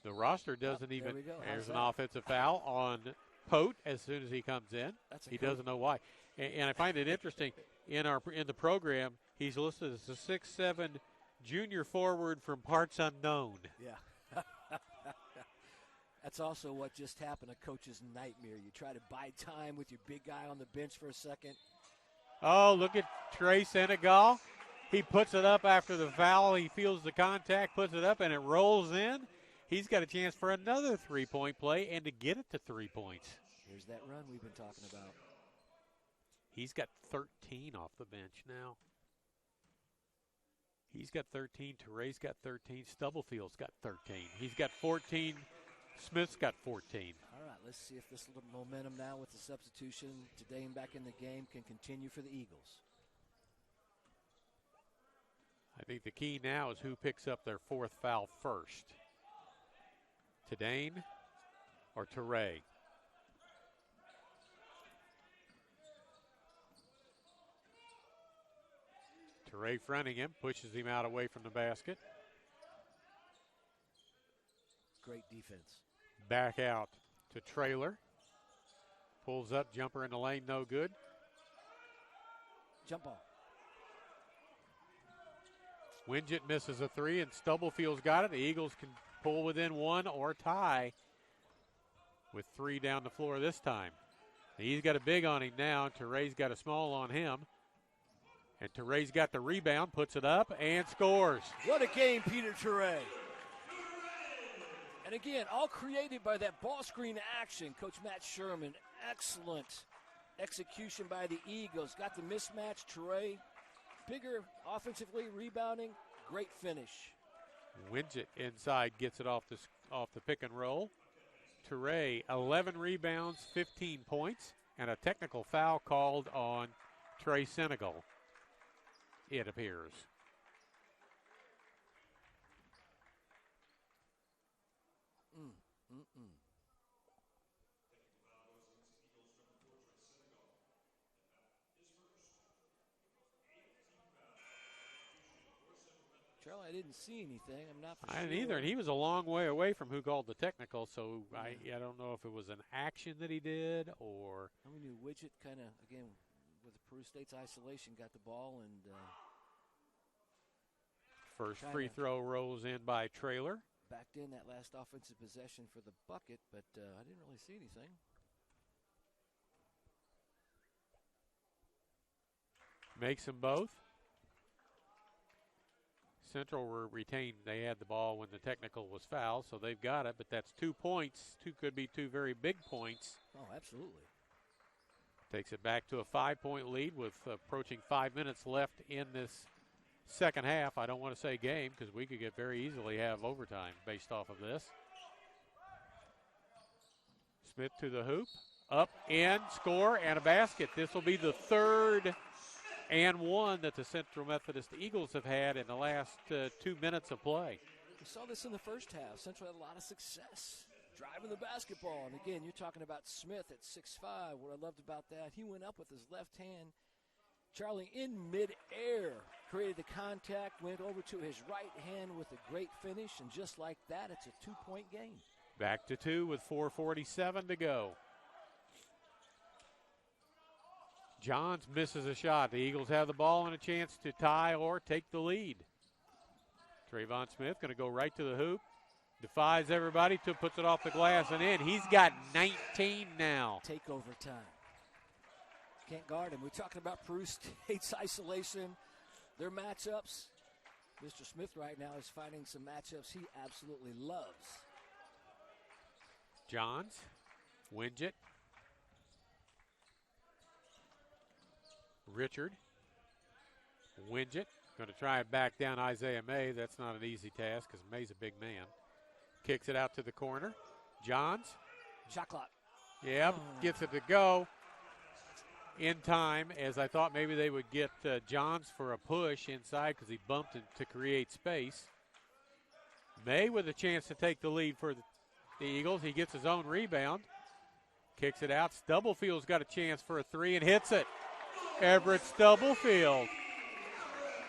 the roster doesn't even. There's an that? Offensive foul on Pote as soon as he comes in. He doesn't know why. And I find it interesting, in the program, he's listed as a 6'7" junior forward from parts unknown. Yeah. That's also what just happened, a coach's nightmare. You try to buy time with your big guy on the bench for a second. Oh, look at Trey Senegal. He puts it up after the foul. He feels the contact, puts it up, and it rolls in. He's got a chance for another three-point play and to get it to 3 points. Here's that run we've been talking about. He's got 13 off the bench now. He's got 13. Teray's got 13. Stubblefield's got 13. He's got 14. Smith's got 14. All right, let's see if this little momentum now with the substitution today and back in the game can continue for the Eagles. I think the key now is who picks up their fourth foul first. Tadane or Teray? Teray fronting him, pushes him out away from the basket. Great defense. Back out to Traylor. Pulls up, jumper in the lane, no good. Jump ball. Wingett misses a three, and Stubblefield's got it. The Eagles can pull within one or tie with 3 down the floor this time. He's got a big on him now. Teray's got a small on him. And Teray's got the rebound, puts it up, and scores. What a game, Peter Teray. And again, all created by that ball screen action. Coach Matt Sherman, excellent execution by the Eagles. Got the mismatch. Teray, bigger offensively, rebounding, great finish. Wingett inside gets it off the pick and roll. Teray, 11 rebounds, 15 points, and a technical foul called on Trey Senegal, it appears. Charlie, I didn't see anything. I'm not for I didn't sure. either, and he was a long way away from who called the technical, so I don't know if it was an action that he did or. We knew Wingett kind of, again, with the Peru State's isolation, got the ball and. First free throw rolls in by Traylor. Backed in that last offensive possession for the bucket, but I didn't really see anything. Makes them both. Central were retained. They had the ball when the technical was fouled, so they've got it, but that's 2 points. Could be 2 very big points. Oh, absolutely. Takes it back to a 5-point lead with approaching 5 minutes left in this second half. I don't want to say game because we could very easily have overtime based off of this. Smith to the hoop. Up, in, score, and a basket. This will be the third and one that the Central Methodist Eagles have had in the last 2 minutes of play. We saw this in the first half. Central had a lot of success driving the basketball. And again, you're talking about Smith at 6'5". What I loved about that, he went up with his left hand. Charlie, in midair, created the contact, went over to his right hand with a great finish, and just like that, it's a 2-point game. Back to 2 with 4:47 to go. Johns misses a shot. The Eagles have the ball and a chance to tie or take the lead. Trayvon Smith going to go right to the hoop. Defies everybody, puts it off the glass and in. He's got 19 now. Takeover time. Can't guard him. We're talking about Peru State's isolation, their matchups. Mr. Smith right now is finding some matchups he absolutely loves. Johns, Wingett, Richard, Wingett, going to try it back down Isaiah May. That's not an easy task because May's a big man. Kicks it out to the corner. Johns. Shot clock. Yep, gets it to go in time, as I thought maybe they would get Johns for a push inside because he bumped it to create space. May with a chance to take the lead for the Eagles. He gets his own rebound. Kicks it out. Stubblefield's got a chance for a three and hits it. Everett Stubblefield.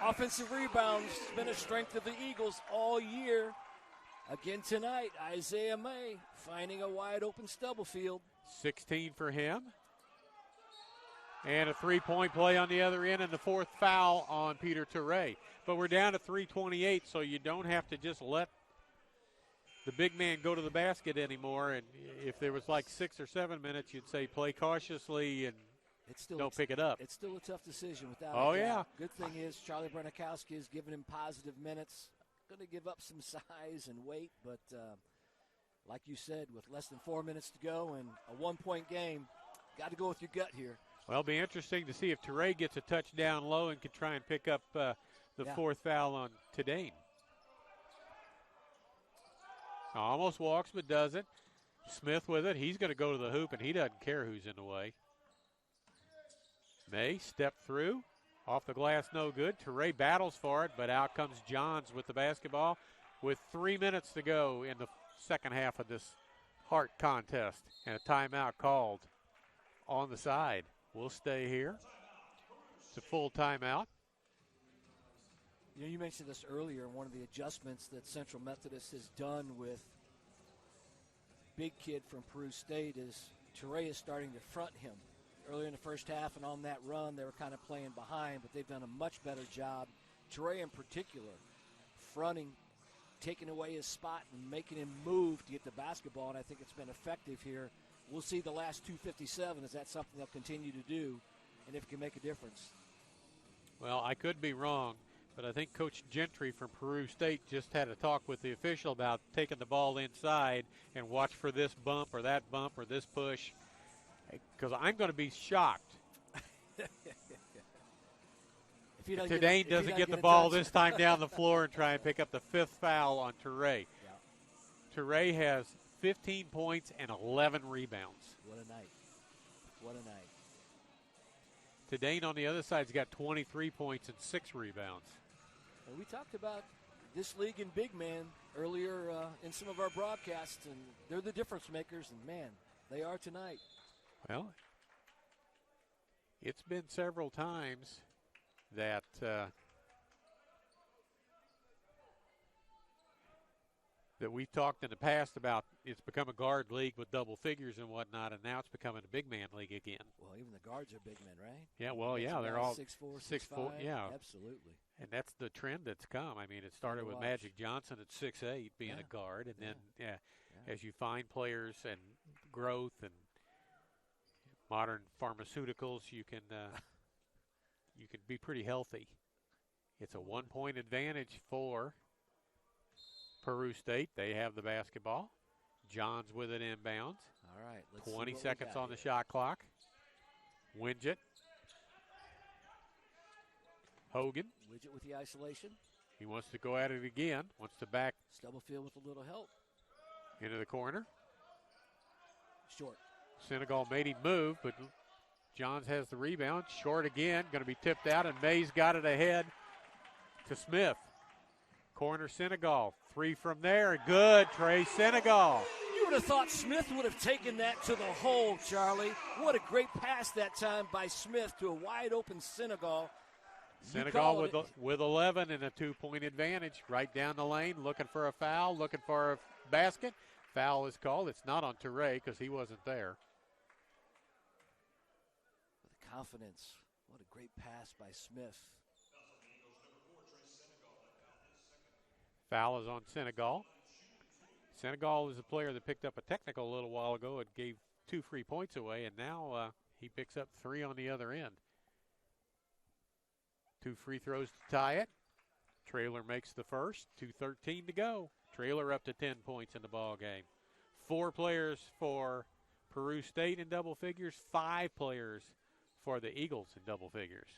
Offensive rebounds has been a strength of the Eagles all year. Again tonight, Isaiah May finding a wide open Stubblefield. 16 for him. And a three-point play on the other end and the fourth foul on Peter Teray. But we're down to 3:28, so you don't have to just let the big man go to the basket anymore. And if there was like 6 or 7 minutes, you'd say play cautiously and don't pick it up. It's still a tough decision without Oh, a doubt. yeah. Good thing is Charlie Bernikowski has given him positive minutes. Going to give up some size and weight, but like you said, with less than 4 minutes to go and a 1-point game, got to go with your gut here. Well, it'll be interesting to see if Teray gets a touchdown low and can try and pick up the fourth foul on Tadane. Almost walks but doesn't. Smith with it. He's going to go to the hoop, and he doesn't care who's in the way. May step through. Off the glass, no good. Teray battles for it, but out comes Johns with the basketball with 3 minutes to go in the second half of this heart contest. And a timeout called on the side. We'll stay here. It's a full timeout. You know, you mentioned this earlier, one of the adjustments that Central Methodist has done with big kid from Peru State is Touré is starting to front him. Earlier in the first half and on that run, they were kind of playing behind, but they've done a much better job, Touré in particular, fronting, taking away his spot and making him move to get the basketball, and I think it's been effective here. We'll see the last 2:57. Is that something they'll continue to do, and if it can make a difference? Well, I could be wrong, but I think Coach Gentry from Peru State just had a talk with the official about taking the ball inside and watch for this bump or this push, because I'm going to be shocked if Tadane doesn't get the ball this time down the floor and try and pick up the 5th foul on Touré. Yeah. Touré has 15 points and 11 rebounds. What a night. What a night. Tadane on the other side's got 23 points and 6 rebounds. And we talked about this league in big man earlier in some of our broadcasts, and they're the difference makers, and man, they are tonight. Well, it's been several times that that we've talked in the past about it's become a guard league with double figures and whatnot, and now it's becoming a big man league again. Well, even the guards are big men, right? Yeah, well, That's yeah, they're all 6'4", 6'4", yeah. Absolutely. And that's the trend that's come. I mean, it started with Magic Johnson at 6'8", being a guard, and then as you find players and growth and modern pharmaceuticals, you can be pretty healthy. It's a 1-point advantage for Peru State. They have the basketball. Johns with it inbounds. All right. 20 seconds on the shot clock. Widget. Hogan. Widget with the isolation. He wants to go at it again. Wants to back. Stubblefield with a little help. Into the corner. Short. Senegal made him move, but Johns has the rebound. Short again. Going to be tipped out, and Mays got it ahead to Smith. Corner Senegal. 3 from there. Good. Trey Senegal. You would have thought Smith would have taken that to the hole, Charlie. What a great pass that time by Smith to a wide open Senegal. Senegal with 11 and a 2-point advantage. Right down the lane, looking for a foul, looking for a basket. Foul is called. It's not on Touré because he wasn't there. With confidence. What a great pass by Smith. Foul is on Senegal. Senegal is a player that picked up a technical a little while ago and gave 2 free points away, and now he picks up 3 on the other end. 2 free throws to tie it. Traylor makes the first. 2:13 to go. Traylor up to 10 points in the ball game. 4 players for Peru State in double figures. 5 players for the Eagles in double figures.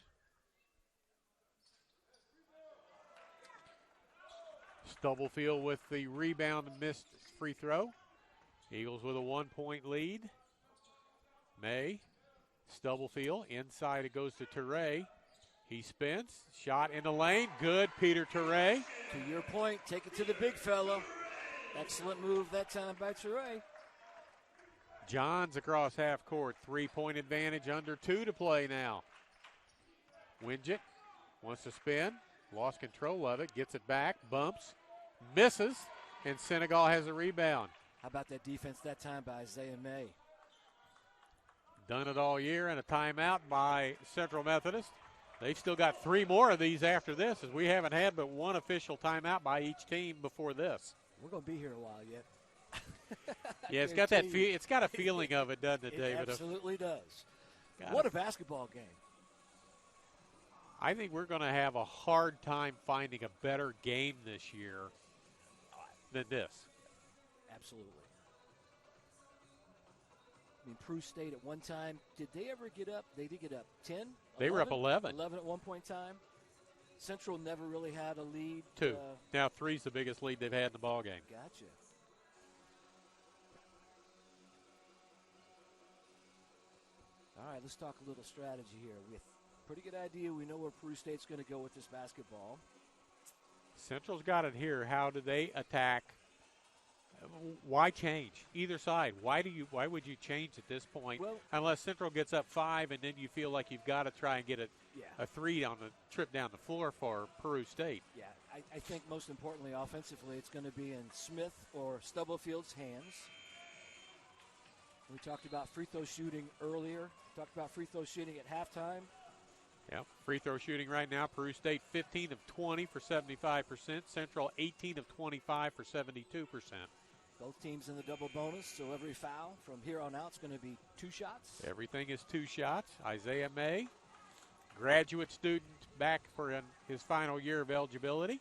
Stubblefield with the rebound and missed free throw. Eagles with a 1-point lead. May. Stubblefield. Inside it goes to Touré. He spins. Shot in the lane. Good. Peter Touré. To your point, take it to the big fella. Excellent move that time by Touré. Johns across half court. 3-point advantage. Under 2 to play now. Widget wants to spin. Lost control of it. Gets it back. Bumps. Misses. And Senegal has a rebound. How about that defense that time by Isaiah May? Done it all year, and a timeout by Central Methodist. They've still got 3 more of these after this, as we haven't had but 1 official timeout by each team before this. We're going to be here a while yet. Yeah, it's got that. It's got a feeling of it, doesn't it, David? It absolutely does. God. What a basketball game. I think we're going to have a hard time finding a better game this year than this. Absolutely. I mean, Peru State at one time, did they ever get up? They did get up 10? They 11? Were up 11. 11 at one point in time. Central never really had a lead. 2. Now 3's the biggest lead they've had in the ball game. Gotcha. All right, let's talk a little strategy here. We have a pretty good idea. We know where Peru State's going to go with this basketball. Central's got it here. How do they attack? Why change? Either side. Why would you change at this point? Well, unless Central gets up 5 and then you feel like you've got to try and get a 3 on the trip down the floor for Peru State. Yeah, I think most importantly offensively it's going to be in Smith or Stubblefield's hands. We talked about free throw shooting earlier. Talked about free throw shooting at halftime. Yeah, free throw shooting right now. Peru State 15 of 20 for 75%. Central 18 of 25 for 72%. Both teams in the double bonus, so every foul from here on out is going to be 2 shots. Everything is 2 shots. Isaiah May, graduate student back for his final year of eligibility,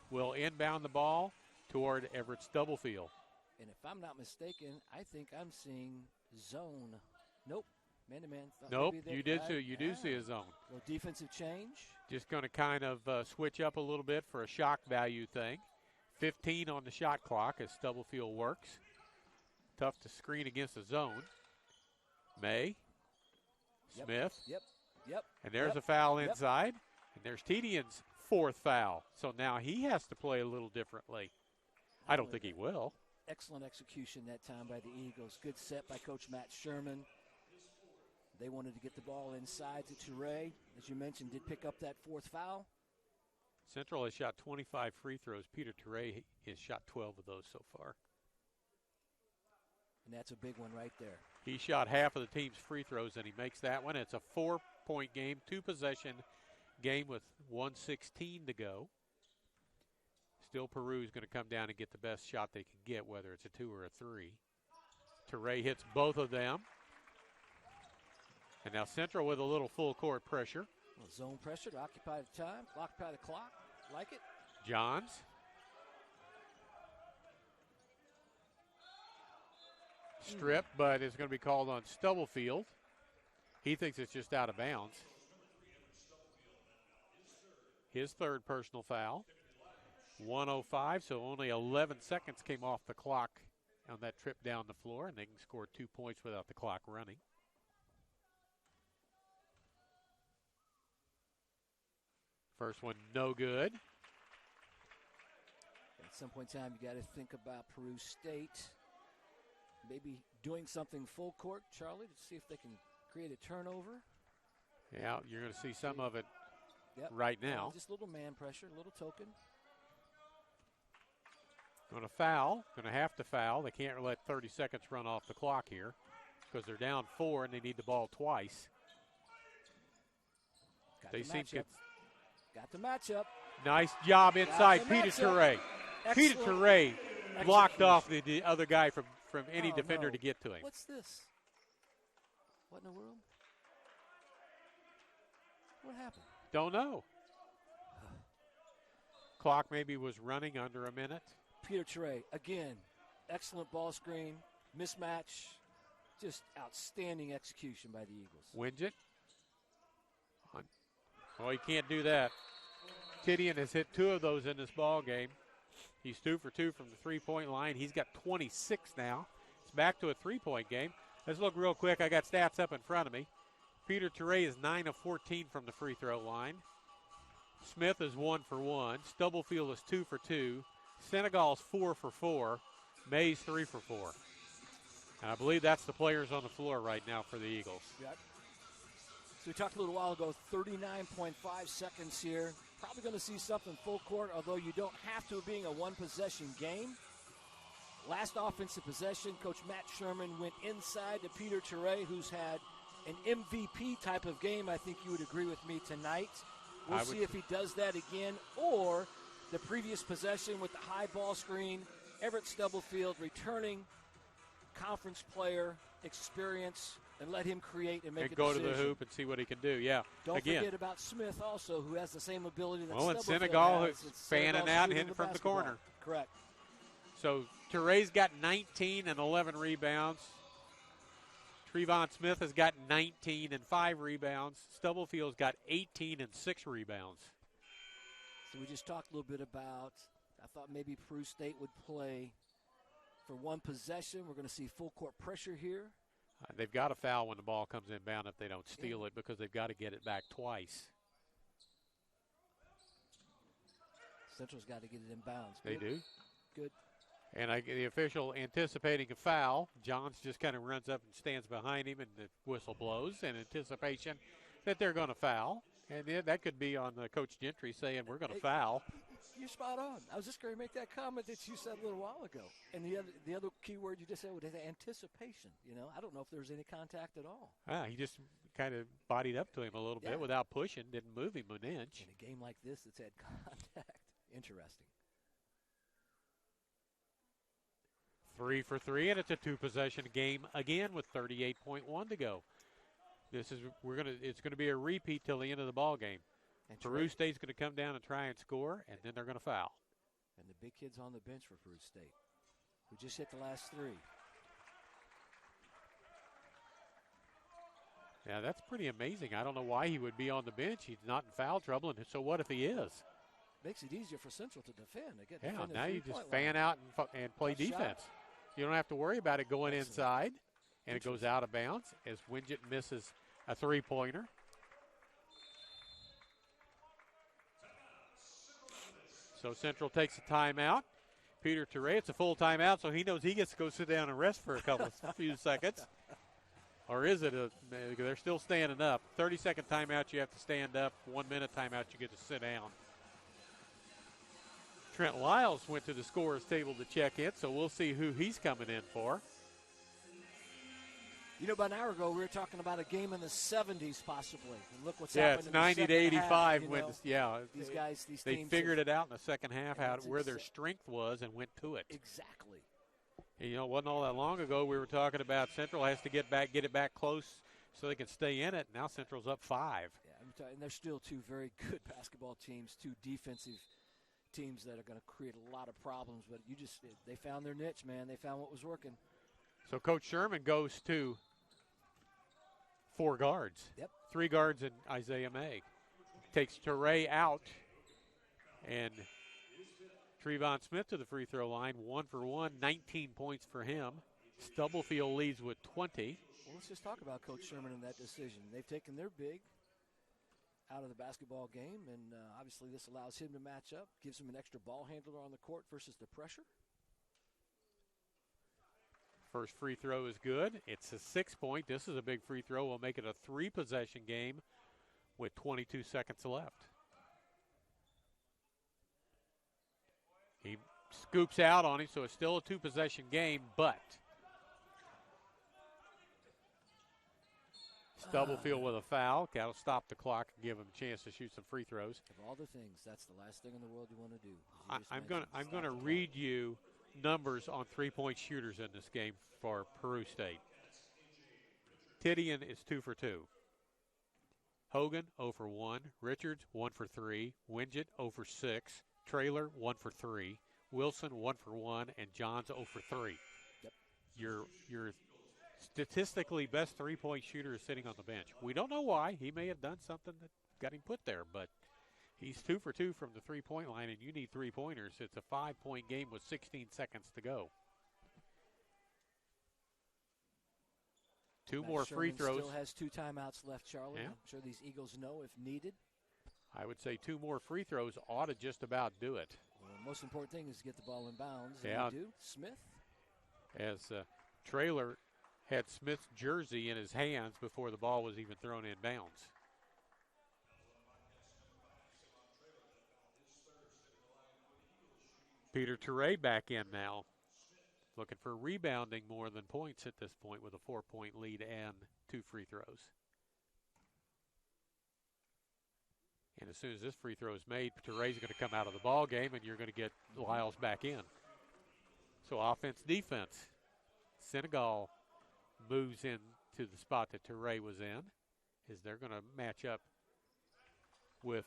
will inbound the ball toward Everett Stubblefield. And if I'm not mistaken, I think I'm seeing zone. Nope. Man-to-man. Nope, you do see a zone. A little defensive change. Just going to kind of switch up a little bit for a shock value thing. 15 on the shot clock as Stubblefield works. Tough to screen against the zone. May. Smith. Yep. And there's a foul inside. And there's Tedian's 4th foul. So now he has to play a little differently. I don't think he will. Excellent execution that time by the Eagles. Good set by Coach Matt Sherman. They wanted to get the ball inside to Toure. As you mentioned, did pick up that 4th foul. Central has shot 25 free throws. Peter Toure has shot 12 of those so far. And that's a big one right there. He shot half of the team's free throws, and he makes that one. It's a 4-point game, 2-possession game with 1:16 to go. Still, Peru is going to come down and get the best shot they can get, whether it's a 2 or a 3. Toure hits both of them. And now Central with a little full court pressure. Zone pressure to occupy the time, occupy the clock. Like it. Johns. Strip, but it's going to be called on Stubblefield. He thinks it's just out of bounds. His 3rd personal foul. 1:05, so only 11 seconds came off the clock on that trip down the floor, and they can score 2 points without the clock running. First one, no good. At some point in time, you got to think about Peru State maybe doing something full court, Charlie, to see if they can create a turnover. Yeah, you're going to see some of it right now. Just a little man pressure, a little token. Going to foul, going to have to foul. They can't let 30 seconds run off the clock here because they're down 4 and they need the ball twice. Got the matchup. Nice job inside Peter Toure. Peter Toure blocked off the other guy from any defender to get to him. What's this? What in the world? What happened? Don't know. Clock maybe was running under a minute. Peter Toure, again, excellent ball screen, mismatch, just outstanding execution by the Eagles. Wins it. Well, he can't do that. Tidian has hit 2 of those in this ball game. He's 2 for 2 from the 3-point line. He's got 26 now. It's back to a 3-point game. Let's look real quick. I got stats up in front of me. Peter Toure is 9 of 14 from the free throw line. Smith is 1 for 1. Stubblefield is 2 for 2. Senegal's 4 for 4. May's 3 for 4. And I believe that's the players on the floor right now for the Eagles. Yep. So we talked a little while ago, 39.5 seconds here. Probably going to see something full court, although you don't have to, being a 1-possession game. Last offensive possession, Coach Matt Sherman went inside to Peter Toure, who's had an MVP type of game. I think you would agree with me tonight. We'll see if he does that again, or the previous possession with the high ball screen, Everett Stubblefield returning conference player experience, and let him create and make a go decision. To the hoop and see what he can do. Yeah. Don't forget about Smith also, who has the same ability that Stubblefield has. Senegal is fanning out and hitting from the corner. Correct. So Toure's got 19 and 11 rebounds. Trevon Smith has got 19 and 5 rebounds. Stubblefield's got 18 and 6 rebounds. So we just talked a little bit about, I thought maybe Peru State would play for 1 possession. We're going to see full court pressure here. They've got to foul when the ball comes inbound if they don't steal it, because they've got to get it back twice. Central's got to get it inbounds. They do. Good. And the official anticipating a foul. Johns just kind of runs up and stands behind him, and the whistle blows in anticipation that they're going to foul. And that could be on Coach Gentry saying, we're going to foul. you're spot on. I was just going to make that comment that you said a little while ago. And the other key word you just said was anticipation. I don't know if there's any contact at all. He just kind of bodied up to him a little bit without pushing, didn't move him an inch. In a game like this, it's had contact. Interesting. 3 for 3, and it's a 2-possession game again with 38.1 to go. It's going to be a repeat till the end of the ball game. And Peru State's going to come down and try and score, and then they're going to foul. And the big kid's on the bench for Peru State, who just hit the last 3. Yeah, that's pretty amazing. I don't know why he would be on the bench. He's not in foul trouble, and so what if he is? Makes it easier for Central to defend. Now you just fan out and play defense. You don't have to worry about it going inside, and it goes out of bounds as Winget misses a three-pointer. So Central takes a timeout. Peter Touré, it's a full timeout, so he knows he gets to go sit down and rest for a few seconds. Or is it they're still standing up. 30-second timeout, you have to stand up. 1-minute timeout, you get to sit down. Trent Lyles went to the scorer's table to check in, so we'll see who he's coming in for. About an hour ago, we were talking about a game in the 70s possibly. And look what's happened. It's in 90 to 85. These guys, these they teams figured it out in the second half, where their strength was, and went to it. Exactly. And, it wasn't all that long ago we were talking about Central has to get it back close so they can stay in it. Now Central's up 5. Yeah, and they're still two very good basketball teams, two defensive teams that are going to create a lot of problems. But they found their niche, man. They found what was working. So Coach Sherman goes to 4 guards. Yep. 3 guards and Isaiah May. Takes Touré out. And Trevon Smith to the free throw line. 1 for 1, 19 points for him. Stubblefield leads with 20. Well, let's just talk about Coach Sherman and that decision. They've taken their big out of the basketball game, and obviously this allows him to match up, gives him an extra ball handler on the court versus the pressure. First free throw is good. It's a 6-point. This is a big free throw. We'll make it a 3-possession game with 22 seconds left. He scoops out on him, so it's still a 2-possession game, but Stubblefield with a foul. That'll stop the clock and give him a chance to shoot some free throws. Of all the things, that's the last thing in the world you want to do. I'm going to read you numbers on 3-point shooters in this game for Peru State. Titian is 2 for 2. Hogan 0 for 1. Richards 1 for 3. Winget 0 for 6. Traylor 1 for 3. Wilson 1 for 1, and Johns 0 for 3. Yep. Your statistically best 3-point shooter is sitting on the bench. We don't know why. He may have done something that got him put there, but he's 2 for 2 from the 3-point line, and you need 3-pointers. It's a 5-point game with 16 seconds to go. Matt more free throws. Still has 2 timeouts left, Charlie. Yeah. I'm sure these Eagles know if needed. I would say 2 more free throws ought to just about do it. Well, the most important thing is to get the ball in bounds. Yeah. And they do. Smith. As Traylor had Smith's jersey in his hands before the ball was even thrown in bounds. Peter Touré back in now. Looking for rebounding more than points at this point with a 4-point lead and 2 free throws. And as soon as this free throw is made, Touré's going to come out of the ball game, and you're going to get Lyles back in. So offense, defense. Senegal moves into the spot that Touré was in, as they're going to match up with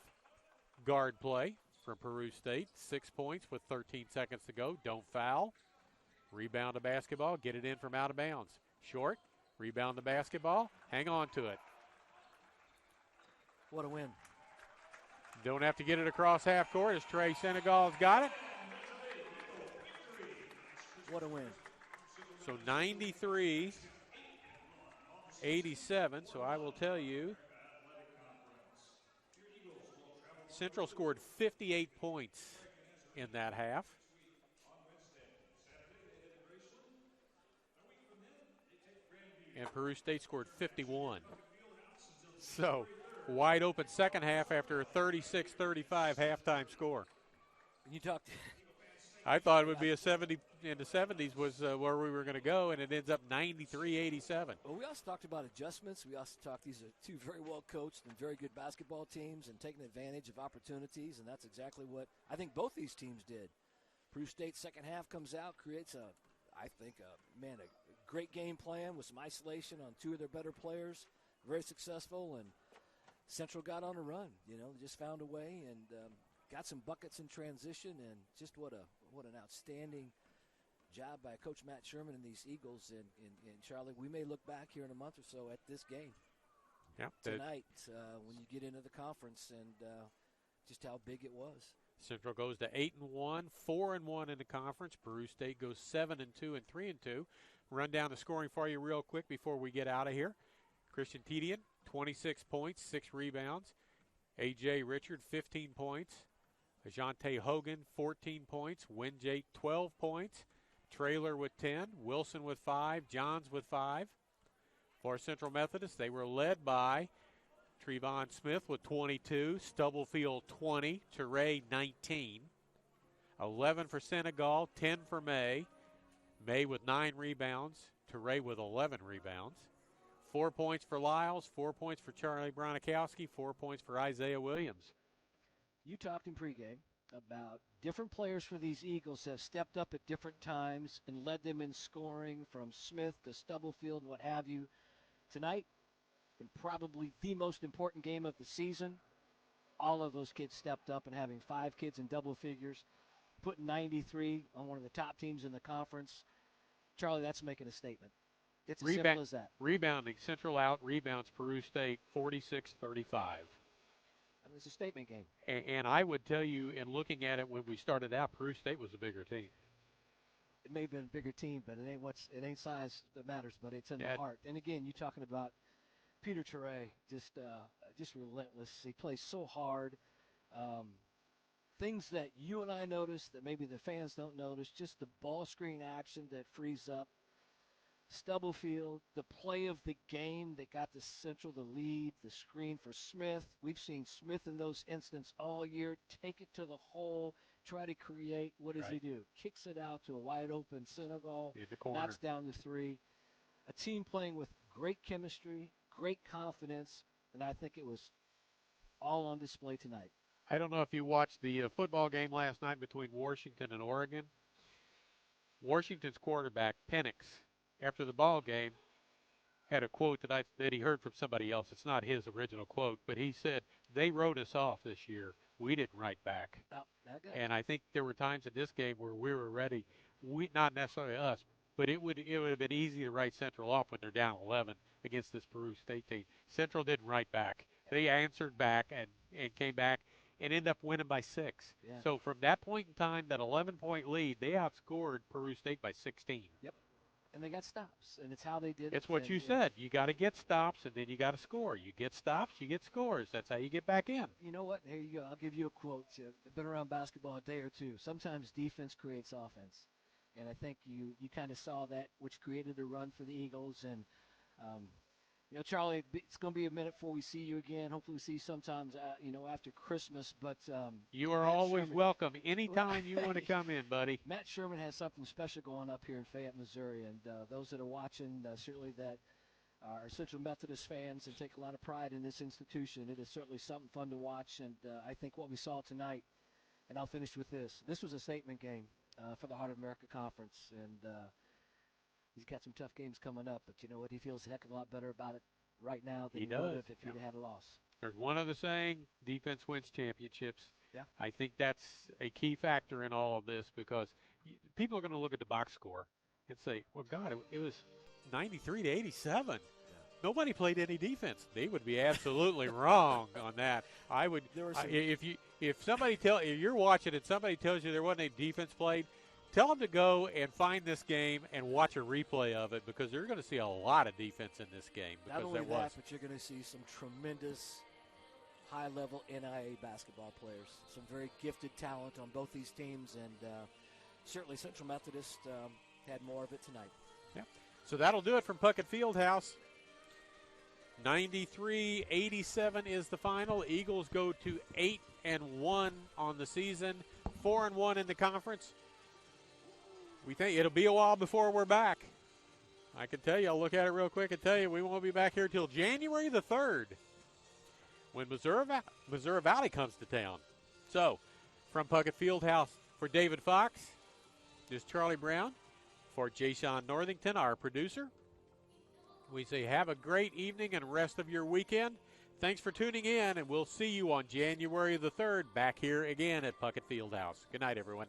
guard play from Peru State. 6 points with 13 seconds to go. Don't foul. Rebound the basketball. Get it in from out of bounds. Short. Rebound the basketball. Hang on to it. What a win. Don't have to get it across half court as Trey Senegal's got it. What a win. So 93-87. So I will tell you, Central scored 58 points in that half. And Peru State scored 51. So wide open second half after a 36-35 halftime score. You talked. I thought it would be a 70 in the 70s was where we were going to go, and it ends up 93-87. Well, we also talked about adjustments. We also talked these are two very well coached and very good basketball teams and taking advantage of opportunities, and that's exactly what I think both these teams did. Peru State second half comes out, creates a great game plan with some isolation on two of their better players, very successful, and Central got on a run. Just found a way and got some buckets in transition, and just what an outstanding job by Coach Matt Sherman and these Eagles. And Charlie, we may look back here in a month or so at this game tonight when you get into the conference and just how big it was. Central goes to 8-1, 4-1 in the conference. Peru State goes 7-2 and 3-2. Run down the scoring for you real quick before we get out of here. Christian Tedian, 26 points, 6 rebounds. A.J. Richard, 15 points. Ajante Hogan, 14 points. Winjate, 12 points. Traylor with 10. Wilson with 5. Johns with 5. For Central Methodist, they were led by Trevon Smith with 22. Stubblefield, 20. Teray, 19. 11 for Senegal, 10 for May. May with 9 rebounds. Teray with 11 rebounds. 4 points for Lyles, 4 points for Charlie Bronikowski, 4 points for Isaiah Williams. You talked in pregame about different players for these Eagles have stepped up at different times and led them in scoring, from Smith to Stubblefield and what have you. Tonight, in probably the most important game of the season, all of those kids stepped up, and having 5 kids in double figures, putting 93 on one of the top teams in the conference. Charlie, that's making a statement. It's as simple as that. Rebounding, Central out rebounds Peru State 46-35. It's a statement game. And I would tell you, in looking at it when we started out, Peru State was a bigger team. It may have been a bigger team, but it ain't size that matters, but it's in the heart. And again, you're talking about Peter Teray, just relentless. He plays so hard. Things that you and I notice that maybe the fans don't notice, just the ball screen action that frees up Stubblefield, the play of the game that got the Central the lead, the screen for Smith. We've seen Smith in those instances all year. Take it to the hole, try to create. What does he do? Kicks it out to a wide open Senegal, knocks down the 3. A team playing with great chemistry, great confidence, and I think it was all on display tonight. I don't know if you watched the football game last night between Washington and Oregon. Washington's quarterback, Penix, after the ball game, had a quote that he heard from somebody else. It's not his original quote, but he said, "They wrote us off this year. We didn't write back." And I think there were times in this game where we were ready. Not necessarily us, but it would have been easy to write Central off when they're down 11 against this Peru State team. Central didn't write back. They answered back and came back and ended up winning by 6. Yeah. So from that point in time, that 11-point lead, they outscored Peru State by 16. Yep. And they got stops, and it's how they did it. It's what you said. You got to get stops, and then you got to score. You get stops, you get scores. That's how you get back in. You know what? Here you go. I'll give you a quote. I've been around basketball a day or two. Sometimes defense creates offense, and I think you kind of saw that, which created a run for the Eagles. And Charlie, it's going to be a minute before we see you again. Hopefully we see you sometimes, after Christmas. But you are always welcome anytime you want to come in, buddy. Matt Sherman has something special going up here in Fayette, Missouri. And those that are watching, certainly that are Central Methodist fans and take a lot of pride in this institution, it is certainly something fun to watch. And I think what we saw tonight, and I'll finish with this. This was a statement game for the Heart of America Conference. And he's got some tough games coming up, but you know what? He feels a heck of a lot better about it right now than he would have if he'd had a loss. There's one other saying, defense wins championships. Yeah. I think that's a key factor in all of this because people are going to look at the box score and say, well, God, it was 93-87. Yeah. Nobody played any defense. They would be absolutely wrong on that. I would if you're watching and somebody tells you there wasn't any defense played, tell them to go and find this game and watch a replay of it because you're going to see a lot of defense in this game. Not only that, but you're going to see some tremendous high-level NIA basketball players, some very gifted talent on both these teams, and certainly Central Methodist had more of it tonight. Yeah. So that'll do it from Puckett Fieldhouse. 93-87 is the final. Eagles go to 8-1 on the season. 4-1 in the conference. We think it'll be a while before we're back. I can tell you, I'll look at it real quick and tell you we won't be back here till January the 3rd when Missouri Valley comes to town. So, from Puckett Fieldhouse, for David Fox, this is Charlie Brown. For Jason Northington, our producer, we say have a great evening and rest of your weekend. Thanks for tuning in, and we'll see you on January the 3rd back here again at Puckett Fieldhouse. Good night, everyone.